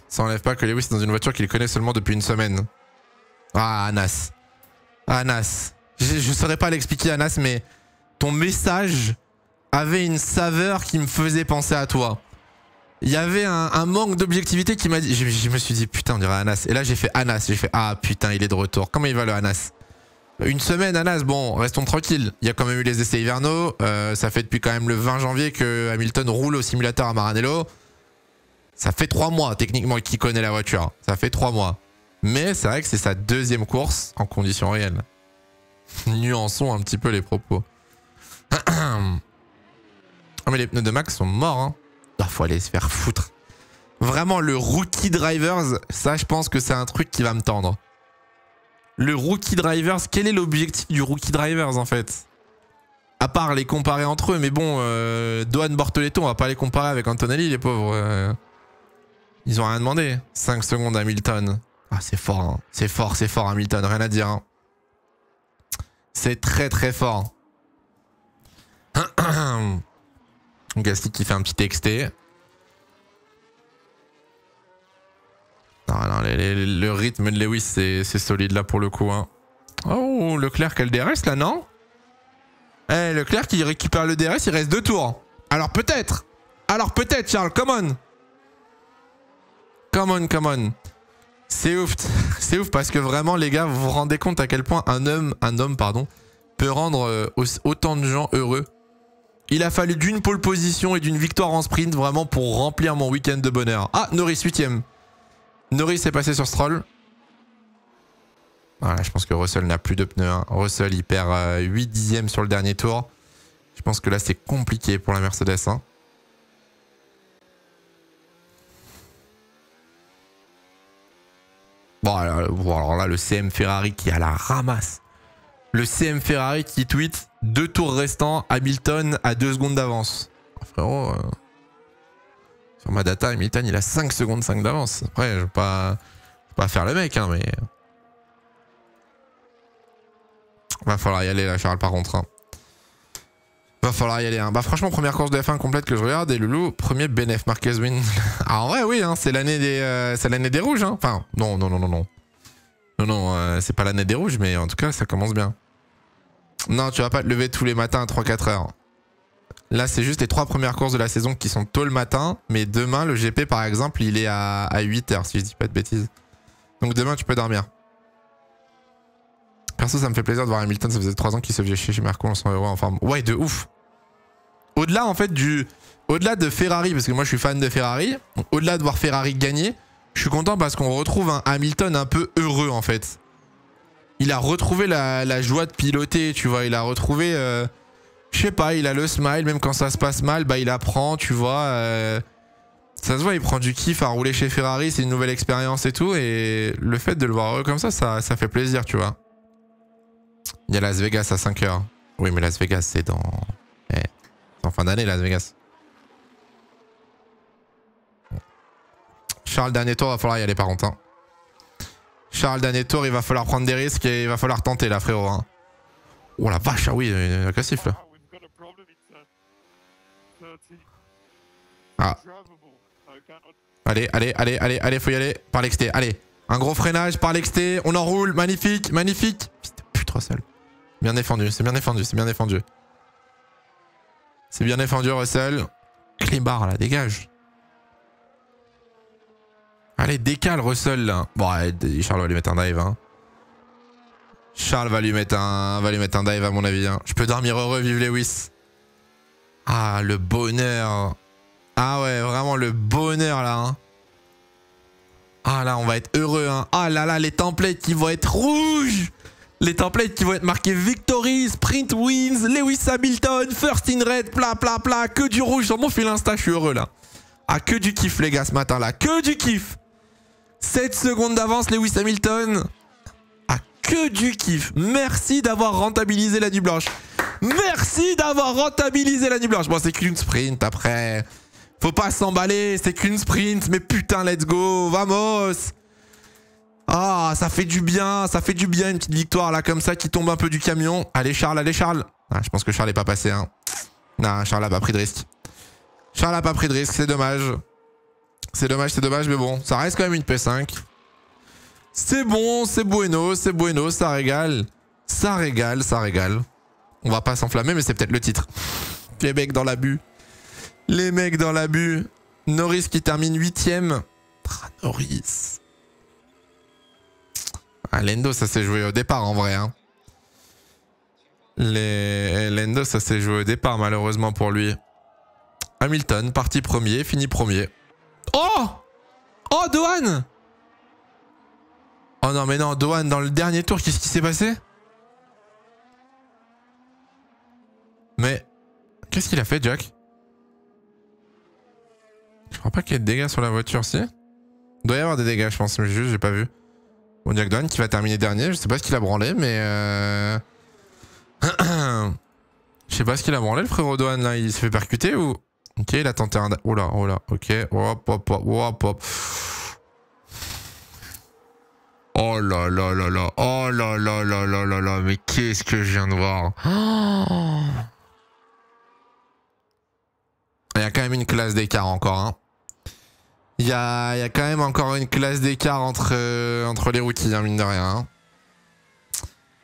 Ça enlève pas que Lewis est dans une voiture qu'il connaît seulement depuis une semaine. Ah, Anas. Anas. Je saurais pas l'expliquer, Anas, mais... Ton message avait une saveur qui me faisait penser à toi. Il y avait un manque d'objectivité qui m'a dit... Je me suis dit, putain, on dirait Anas. Et là, j'ai fait Anas. J'ai fait, ah, putain, il est de retour. Comment il va, le Anas? Une semaine, Anas, bon, restons tranquilles. Il y a quand même eu les essais hivernaux. Ça fait depuis quand même le 20 janvier que Hamilton roule au simulateur à Maranello. Ça fait 3 mois, techniquement, qu'il connaît la voiture. Ça fait 3 mois. Mais c'est vrai que c'est sa deuxième course en conditions réelles. Nuançons un petit peu les propos. Oh, mais les pneus de Max sont morts, hein. Ah, faut aller se faire foutre. Vraiment, le rookie drivers, ça, je pense que c'est un truc qui va me tendre. Le rookie drivers, quel est l'objectif du rookie drivers, en fait? À part les comparer entre eux, mais bon, Doan Bortoletto, on va pas les comparer avec Antonelli, les pauvres. Ils ont rien demandé. 5 secondes Hamilton. Ah, c'est fort, hein. C'est fort, Hamilton, rien à dire. Hein. C'est très, très fort. Gasly qui fait un petit texté. Non, le rythme de Lewis, c'est solide là pour le coup. Hein. Oh, Leclerc qui a le DRS là, non? Eh, Leclerc qui récupère le DRS, il reste 2 tours. Alors peut-être, Charles, come on. Come on. C'est ouf parce que vraiment, les gars, vous vous rendez compte à quel point un homme, peut rendre autant de gens heureux. Il a fallu d'une pole position et d'une victoire en sprint vraiment pour remplir mon week-end de bonheur. Ah, Norris 8ème. Norris est passé sur Stroll. Voilà, je pense que Russell n'a plus de pneus. Hein. Russell, il perd 8 dixièmes sur le dernier tour. Je pense que là, c'est compliqué pour la Mercedes. Hein. Bon, alors là, le CM Ferrari qui a la ramasse. Le CM Ferrari qui tweet 2 tours restants, Hamilton à 2 secondes d'avance. Oh, frérot, sur ma data, Hamilton il a 5 secondes 5 d'avance. Après, je vais pas faire le mec, hein, mais... Va falloir y aller là, Charles, par contre. Hein. Va falloir y aller. Hein. Bah franchement, première course de F1 complète que je regarde et Loulou, premier BNF Marquez win. Ah en vrai, oui, hein, c'est l'année des rouges. Hein. Enfin, non. Non, c'est pas l'année des rouges, mais en tout cas, ça commence bien. Non, tu vas pas te lever tous les matins à 3-4 heures. Là, c'est juste les 3 premières courses de la saison qui sont tôt le matin. Mais demain, le GP, par exemple, il est à 8 heures, si je dis pas de bêtises. Donc demain, tu peux dormir. Perso, ça me fait plaisir de voir Hamilton. Ça faisait 3 ans qu'il se faisait chier chez Merco en 100 € en forme. Ouais, de ouf. Au-delà, en fait, au-delà de Ferrari, parce que moi, je suis fan de Ferrari. Au-delà de voir Ferrari gagner, je suis content parce qu'on retrouve un Hamilton un peu heureux, en fait. Il a retrouvé la joie de piloter, tu vois. Il a retrouvé... je sais pas, il a le smile. Même quand ça se passe mal, bah il apprend, tu vois. Ça se voit, il prend du kiff à rouler chez Ferrari. C'est une nouvelle expérience et tout. Et le fait de le voir heureux comme ça fait plaisir, tu vois. Il y a Las Vegas à 5 h. Oui, mais Las Vegas, c'est dans... c'est en fin d'année, Las Vegas. Charles, dernier tour, va falloir y aller par contre. Hein. Charles, dernier tour, il va falloir prendre des risques et il va falloir tenter là, frérot. Hein. Oh la vache, ah oui, agressif là. Ah. Allez, faut y aller. Par l'exté, allez. Un gros freinage par l'exté, on enroule, magnifique. Putain, Russell. Bien défendu, c'est bien défendu. C'est bien défendu, Russell. Clébar là, dégage. Allez, décale Russell là. Bon, Charles va lui mettre un dive. Hein. Charles va lui mettre un dive à mon avis. Hein. Je peux dormir heureux, vive Lewis. Ah, le bonheur. Ah ouais, vraiment le bonheur là. Hein. Ah là, on va être heureux. Hein. Ah là là, les templates qui vont être rouges. Les templates qui vont être marqués Victory, Sprint Wins, Lewis Hamilton, First in Red, pla. Que du rouge sur mon fil Insta, je suis heureux là. Ah, que du kiff les gars ce matin là. Que du kiff. 7 secondes d'avance Lewis Hamilton. Ah, que du kiff. Merci d'avoir rentabilisé la nuit blanche. Merci d'avoir rentabilisé la nuit blanche. Bon, c'est qu'une sprint après. Faut pas s'emballer, c'est qu'une sprint. Mais putain, let's go, vamos. Ah, ça fait du bien, une petite victoire là comme ça qui tombe un peu du camion. Allez Charles. Ah, je pense que Charles est pas passé. Hein. Non, Charles a pas pris de risque. C'est dommage. C'est dommage, mais bon, ça reste quand même une P5. C'est bon, c'est bueno, ça régale. Ça régale. On va pas s'enflammer, mais c'est peut-être le titre. Les mecs dans l'abus. Norris qui termine 8ème. Ah, Norris. Ah, Lando, ça s'est joué au départ en vrai. Hein. Lando, ça s'est joué au départ malheureusement pour lui. Hamilton, parti premier, fini premier. Oh, Dohan. Oh non, mais non, Dohan dans le dernier tour, qu'est-ce qui s'est passé? Mais, qu'est-ce qu'il a fait, Jack? Je crois pas qu'il y ait de dégâts sur la voiture, si. Il doit y avoir des dégâts, je pense, mais juste, j'ai pas vu. Bon, Jack Dohan qui va terminer dernier, je sais pas ce qu'il a branlé, mais... Je sais pas ce qu'il a branlé, le frérot Dohan, là, il s'est fait percuter ou... Ok, il a tenté un... Oh là, ok. Hop. Oh là là, mais qu'est-ce que je viens de voir. Oh. Il y a quand même une classe d'écart encore. Hein. Il y a quand même encore une classe d'écart entre les rookies, hein, mine de rien. Hein.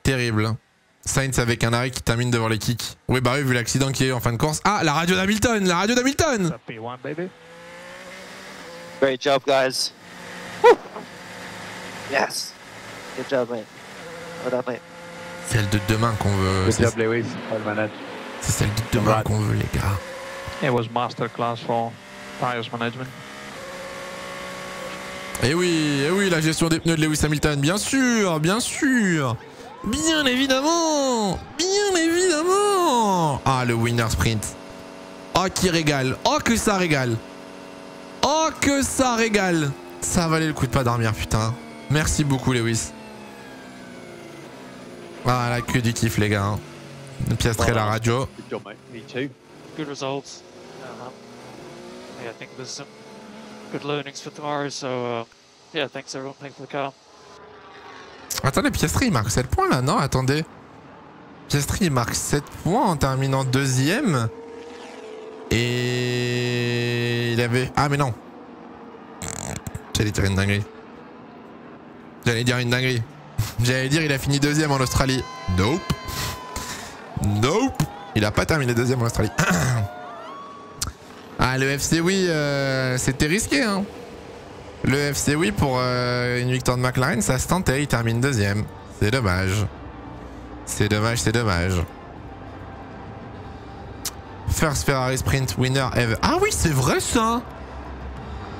Terrible. Sainz avec un arrêt qui termine devant les kicks. Oui, bah oui, vu l'accident qui est en fin de course. Ah, la radio d'Hamilton. P1, baby. Great job, guys. Woo! Yes. Good job, mate. Well done, mate. Celle de demain qu'on veut. Good job, Lewis. Well managed. C'est celle de demain qu'on veut, les gars. It was masterclass for tires management. Et oui, la gestion des pneus de Lewis Hamilton, bien sûr. Bien évidemment. Ah, le winner sprint. Oh, qui régale. Oh, que ça régale. Ça valait le coup de pas dormir, putain. Merci beaucoup, Lewis. Ah, là, que du kiff, les gars. Une piastrelle à la radio. Good job, mate. Me too. Good results. Yeah, I think there's some good learnings for tomorrow. So, yeah, thanks everyone. Thanks for the car. Attendez, Piastri, il marque 7 points, là, non? Attendez. Piastri, il marque 7 points en terminant 2ème. Et... il avait... Ah, mais non. J'allais dire une dinguerie. J'allais dire, il a fini 2ème en Australie. Nope. Il a pas terminé 2ème en Australie. Ah, le FC, oui, c'était risqué, hein. Le FC, oui, pour une victoire de McLaren, ça se tentait, il termine 2ème. C'est dommage. First Ferrari Sprint winner ever. Ah oui, c'est vrai ça.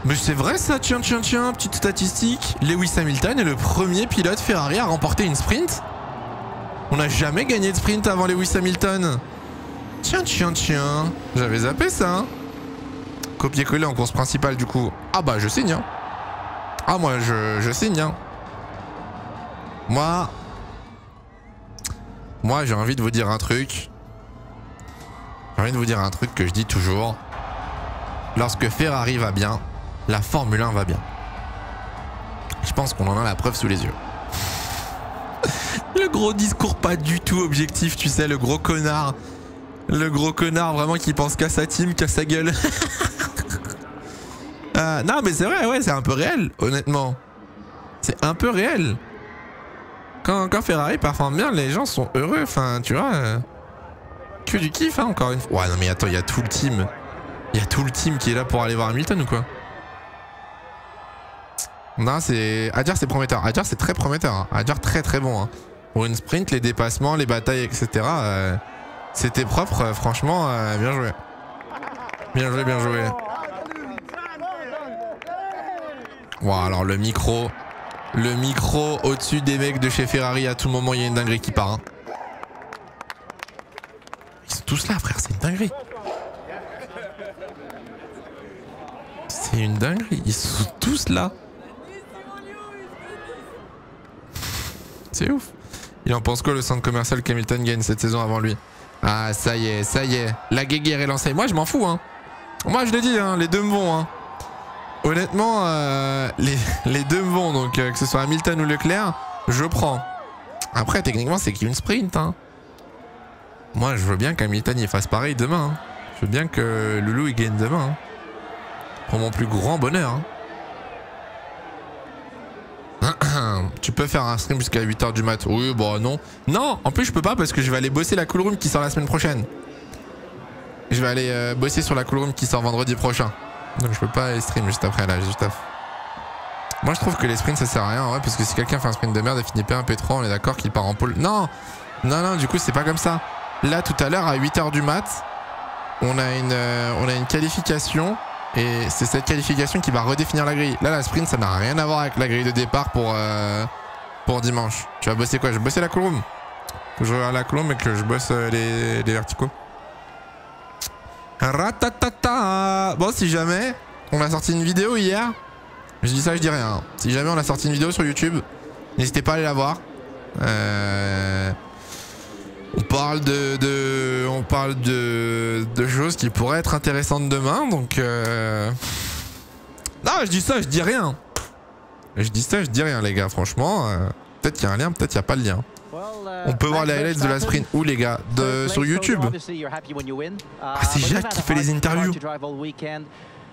Mais c'est vrai ça, tiens, petite statistique. Lewis Hamilton est le premier pilote Ferrari à remporter une sprint. On n'a jamais gagné de sprint avant Lewis Hamilton. Tiens. J'avais zappé ça. Hein. Copier-coller en course principale du coup. Ah bah je signe. Hein. Ah moi je signe. Hein. Moi moi j'ai envie de vous dire un truc. J'ai envie de vous dire un truc que je dis toujours. Lorsque Ferrari va bien, la Formule 1 va bien. Je pense qu'on en a la preuve sous les yeux. Le gros discours pas du tout objectif, tu sais, le gros connard. Le gros connard vraiment qui pense qu'à sa team, qu'à sa gueule. Non mais c'est vrai, ouais, c'est un peu réel, honnêtement. C'est un peu réel. Quand Ferrari performe bien, les gens sont heureux, enfin, tu vois. Que du kiff, hein, encore une fois. Ouais, non mais attends, il y a tout le team. Il y a tout le team qui est là pour aller voir Hamilton ou quoi? Non, c'est... à dire c'est prometteur. À dire c'est très prometteur. Hein. À dire très très bon. Hein. Pour une sprint, les dépassements, les batailles, etc. C'était propre, franchement, bien joué. Bien joué, bien joué. Wow, alors le micro au-dessus des mecs de chez Ferrari, à tout moment, il y a une dinguerie qui part. Hein. Ils sont tous là, frère, c'est une dinguerie. C'est une dinguerie, ils sont tous là. C'est ouf. Il en pense quoi le centre commercial qu'Hamilton gagne cette saison avant lui? Ah, ça y est, ça y est. La guéguerre est lancée. Moi, je m'en fous, hein. Moi, je le dis, hein, les deux me vont, hein. Honnêtement, les deux me vont. Donc, que ce soit Hamilton ou Leclerc, je prends. Après, techniquement, c'est qu'une sprint, hein. Moi, je veux bien qu'Hamilton il fasse pareil demain. Hein. Je veux bien que Loulou il gagne demain. Hein. Pour mon plus grand bonheur. Hein. Tu peux faire un stream jusqu'à 8h du mat. Oui, bon, non. Non, en plus, je peux pas parce que je vais aller bosser la Cool Room qui sort la semaine prochaine. Je vais aller bosser sur la Cool Room qui sort vendredi prochain. Donc, je peux pas stream juste après, là, juste taf. Moi, je trouve que les sprints, ça sert à rien, ouais, parce que si quelqu'un fait un sprint de merde et finit P1, P3, on est d'accord qu'il part en pôle. Non, non, non, du coup, c'est pas comme ça. Là, tout à l'heure, à 8h du mat, on a une qualification. Et c'est cette qualification qui va redéfinir la grille. Là, la sprint, ça n'a rien à voir avec la grille de départ pour dimanche. Tu vas bosser quoi? Je vais bosser la cool room. Que je regarde la cool room et que je bosse les verticaux. Ratatata. Bon, si jamais on a sorti une vidéo hier, je dis ça, je dis rien. Si jamais on a sorti une vidéo sur YouTube, n'hésitez pas à aller la voir. On parle de choses qui pourraient être intéressantes demain, donc non, je dis ça, je dis rien. Je dis ça, je dis rien, les gars, franchement. Peut-être qu'il y a un lien, peut-être qu'il n'y a pas le lien. On peut voir les highlights de la sprint. Où, les gars? Sur YouTube. Ah, c'est Jacques qui fait les interviews.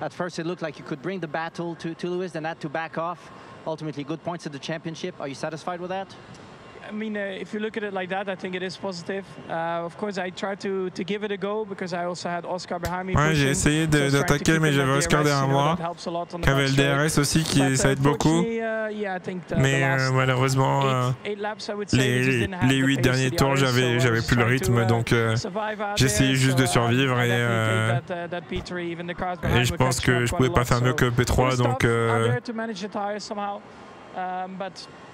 At first, it looked like you could bring the battle to Lewis, then had to back off. Ultimately, good points at the championship. Are you satisfied with that? I mean, if you look at it like that, I think it is positive. Of course, I tried to give it a go because I also had Oscar behind me. Ouais, j'ai essayé d'attaquer, mais j'avais Oscar derrière moi. J'avais le DRS aussi, ça aide beaucoup. Mais malheureusement, les 8 derniers tours, j'avais plus le rythme, donc j'essayais juste de survivre et je pense que je pouvais pas faire mieux que P3, donc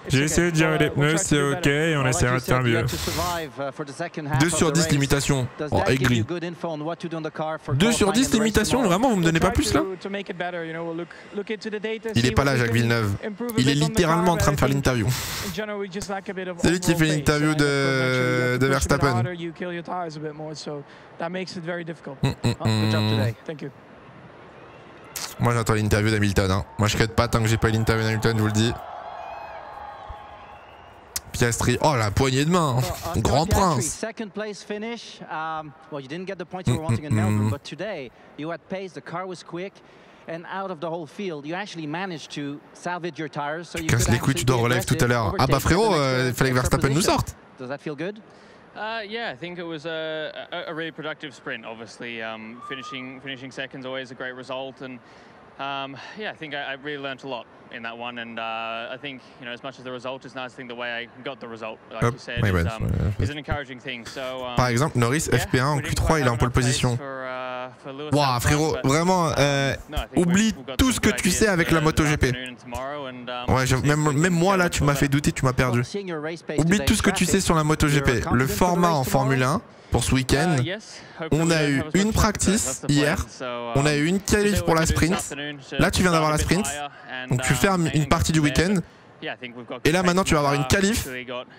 j'ai essayé de gérer les pneus, c'est ok, et on essaiera de faire mieux. 2 sur 10 limitation. Oh, aigri. 2 sur 10 limitation, vraiment, vous me donnez pas plus là? Il est pas là, Jacques Villeneuve. Il est littéralement en train de faire l'interview. C'est lui qui fait l'interview de Verstappen. Moi j'attends l'interview d'Hamilton. Hein. Moi je cut pas tant que j'ai pas l'interview d'Hamilton, je vous le dis. Piastri, oh la poignée de main, grand prince. Second place finish. Well, you didn't get the points you were wanting in Melbourne, but today you had pace. The car was quick, and out of the whole field, you actually managed to salvage your tires. So you casse les couilles, tu dois relève tout à l'heure. Ah bah frérot, il fallait que Verstappen nous sorte. Does that feel good? Yeah, I think it was a really productive sprint. Obviously, finishing second's always a great result, and yeah, I think I really learnt a lot in that one, and I think, you know, as much as the result is nice, I think the way I got the result, like you said, is an encouraging thing. So, par exemple, Norris FP1 en Q3, il est en pole position. Waouh, frérot, vraiment, oublie tout ce que tu sais avec la MotoGP. Ouais, même moi là, tu m'as fait douter, tu m'as perdu. Oublie tout ce que tu sais sur la MotoGP. Le format en Formule 1 pour ce week-end, on a eu une practice hier, on a eu une qualif pour la sprint. Là, tu viens d'avoir la sprint, donc tu fermes une partie du week-end. Et là maintenant tu vas avoir une qualif.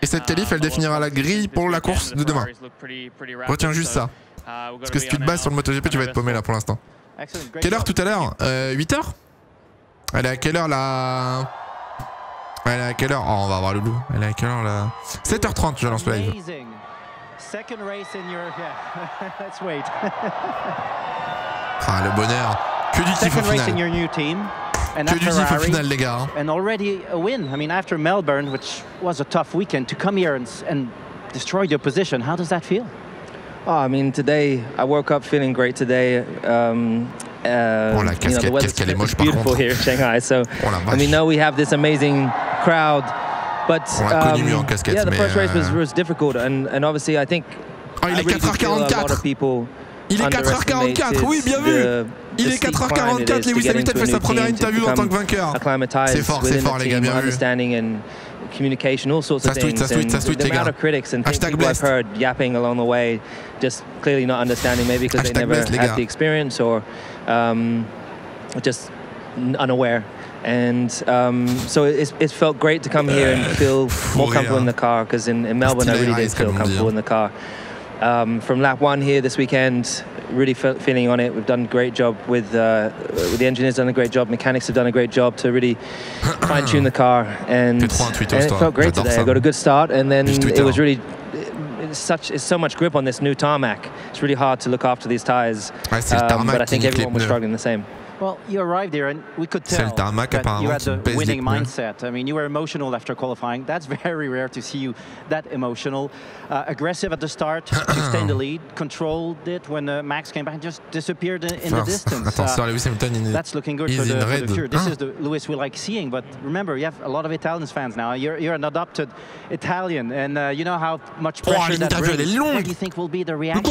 Et cette qualif elle définira la grille pour la course de demain. Retiens juste ça. Parce que si tu te bases sur le MotoGP tu vas être paumé là pour l'instant. Quelle heure tout à l'heure 8h? Elle est à quelle heure là? Elle est à quelle heure? Oh on va voir Loulou. Elle est à quelle heure là? 7h30 je lance le live. Second race in your... Yeah. Let's wait. Ah le bonheur. Que du kiff au Second race in final. your new team. And Que du kiff au Ferrari, final les gars. Hein. and already a win. I mean, after Melbourne, which was a tough weekend, to come here and destroy your position, how does that feel? Oh, I mean, today I woke up feeling great today. Oh la casquette, qu'est-ce qu'elle est moche par beautiful contre. here in Shanghai. So, Oh la and we vache. know we have this amazing crowd, but On l'a connu mieux en casquette, yeah, the mais, first race was difficult, and obviously I think Oh, il I est really do feel a lot 4h44. of people Il est 4h44, oui, bien vu. Il est 4h44, Lewis Hamilton fait sa première interview en tant que vainqueur. C'est fort, les gars, bien vu. Communication, all sorts Ça of se tweet, things. ça se tweet, ça se tweet, The les gars. amount of critics and Hashtag people I've blessed. heard yapping along the way, just clearly not understanding, maybe because they Hashtag never blessed, les had gars. the experience or just unaware. And so it felt great to come here and feel more comfortable in the car, because in Melbourne I really did feel comfortable in the car. From lap 1 here this weekend, really feeling on it. We've done a great job with the engineers, done a great job, mechanics have done a great job to really fine-tune the car, and it felt great today. I got a good start, and then it was really it's so much grip on this new tarmac. It's really hard to look after these tires, but I think everyone was struggling the same. Well, you arrived here and we could tell that you had the winning mindset. I mean, you were emotional after qualifying. That's very rare to see you that emotional. Aggressive at the start, you stayed in the lead, controlled it when Max came back and just disappeared in the distance. Attention, Lewis Hamilton, that's looking good for the future. This is the Lewis we like seeing, but remember, you have a lot of Italian fans now. You're an adopted Italian, and you know how much pressure that brings. What do you think will be the reaction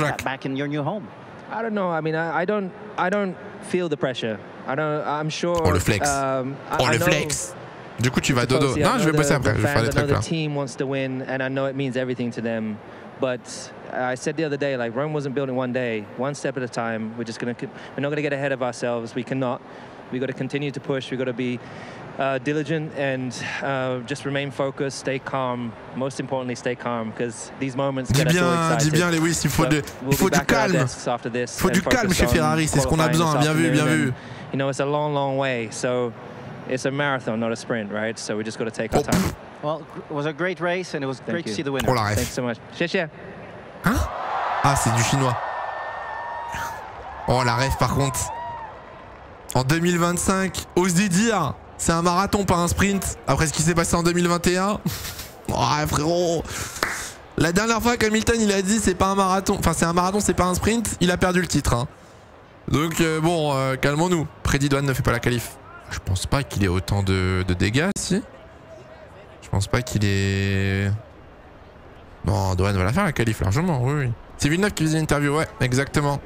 now back in your new home? I don't know. I mean, I don't feel the pressure. I'm sure. Oh le flex. Oh le flex. Du coup tu vas dodo. Non, je vais bosser après. Je vais faire des trucs là. The team wants to win, and I know it means everything to them. But I said the other day, like Rome wasn't built in one day. One step at a time. We're not gonna get ahead of ourselves. We cannot. We got to continue to push. We got to be diligent and just remain focused, stay calm. Most importantly, stay calm, because these moments get us so excited. Dis bien, Lewis, il faut du calme. Il faut du calme chez Ferrari, c'est ce qu'on a besoin. Bien vu, bien vu. You know, it's a long, long way, so it's a marathon, not a sprint, right? So we just got to take our time. Well, it was a great race, and it was great to see the winner. Oh la ref. Thanks so much. Xie. Hein? Ah, c'est du chinois. Oh la ref, par contre. En 2025, osez dire, c'est un marathon, pas un sprint. Après ce qui s'est passé en 2021. Oh frérot. La dernière fois qu'Hamilton il a dit c'est pas un marathon, enfin c'est un marathon, c'est pas un sprint, il a perdu le titre. Hein. Donc bon, calmons-nous. Prédit Douane ne fait pas la qualif. Je pense pas qu'il ait autant de dégâts, si. Je pense pas qu'il ait... Non, Douane va la faire la qualif largement, oui. C'est Villeneuve qui faisait l'interview, ouais, exactement.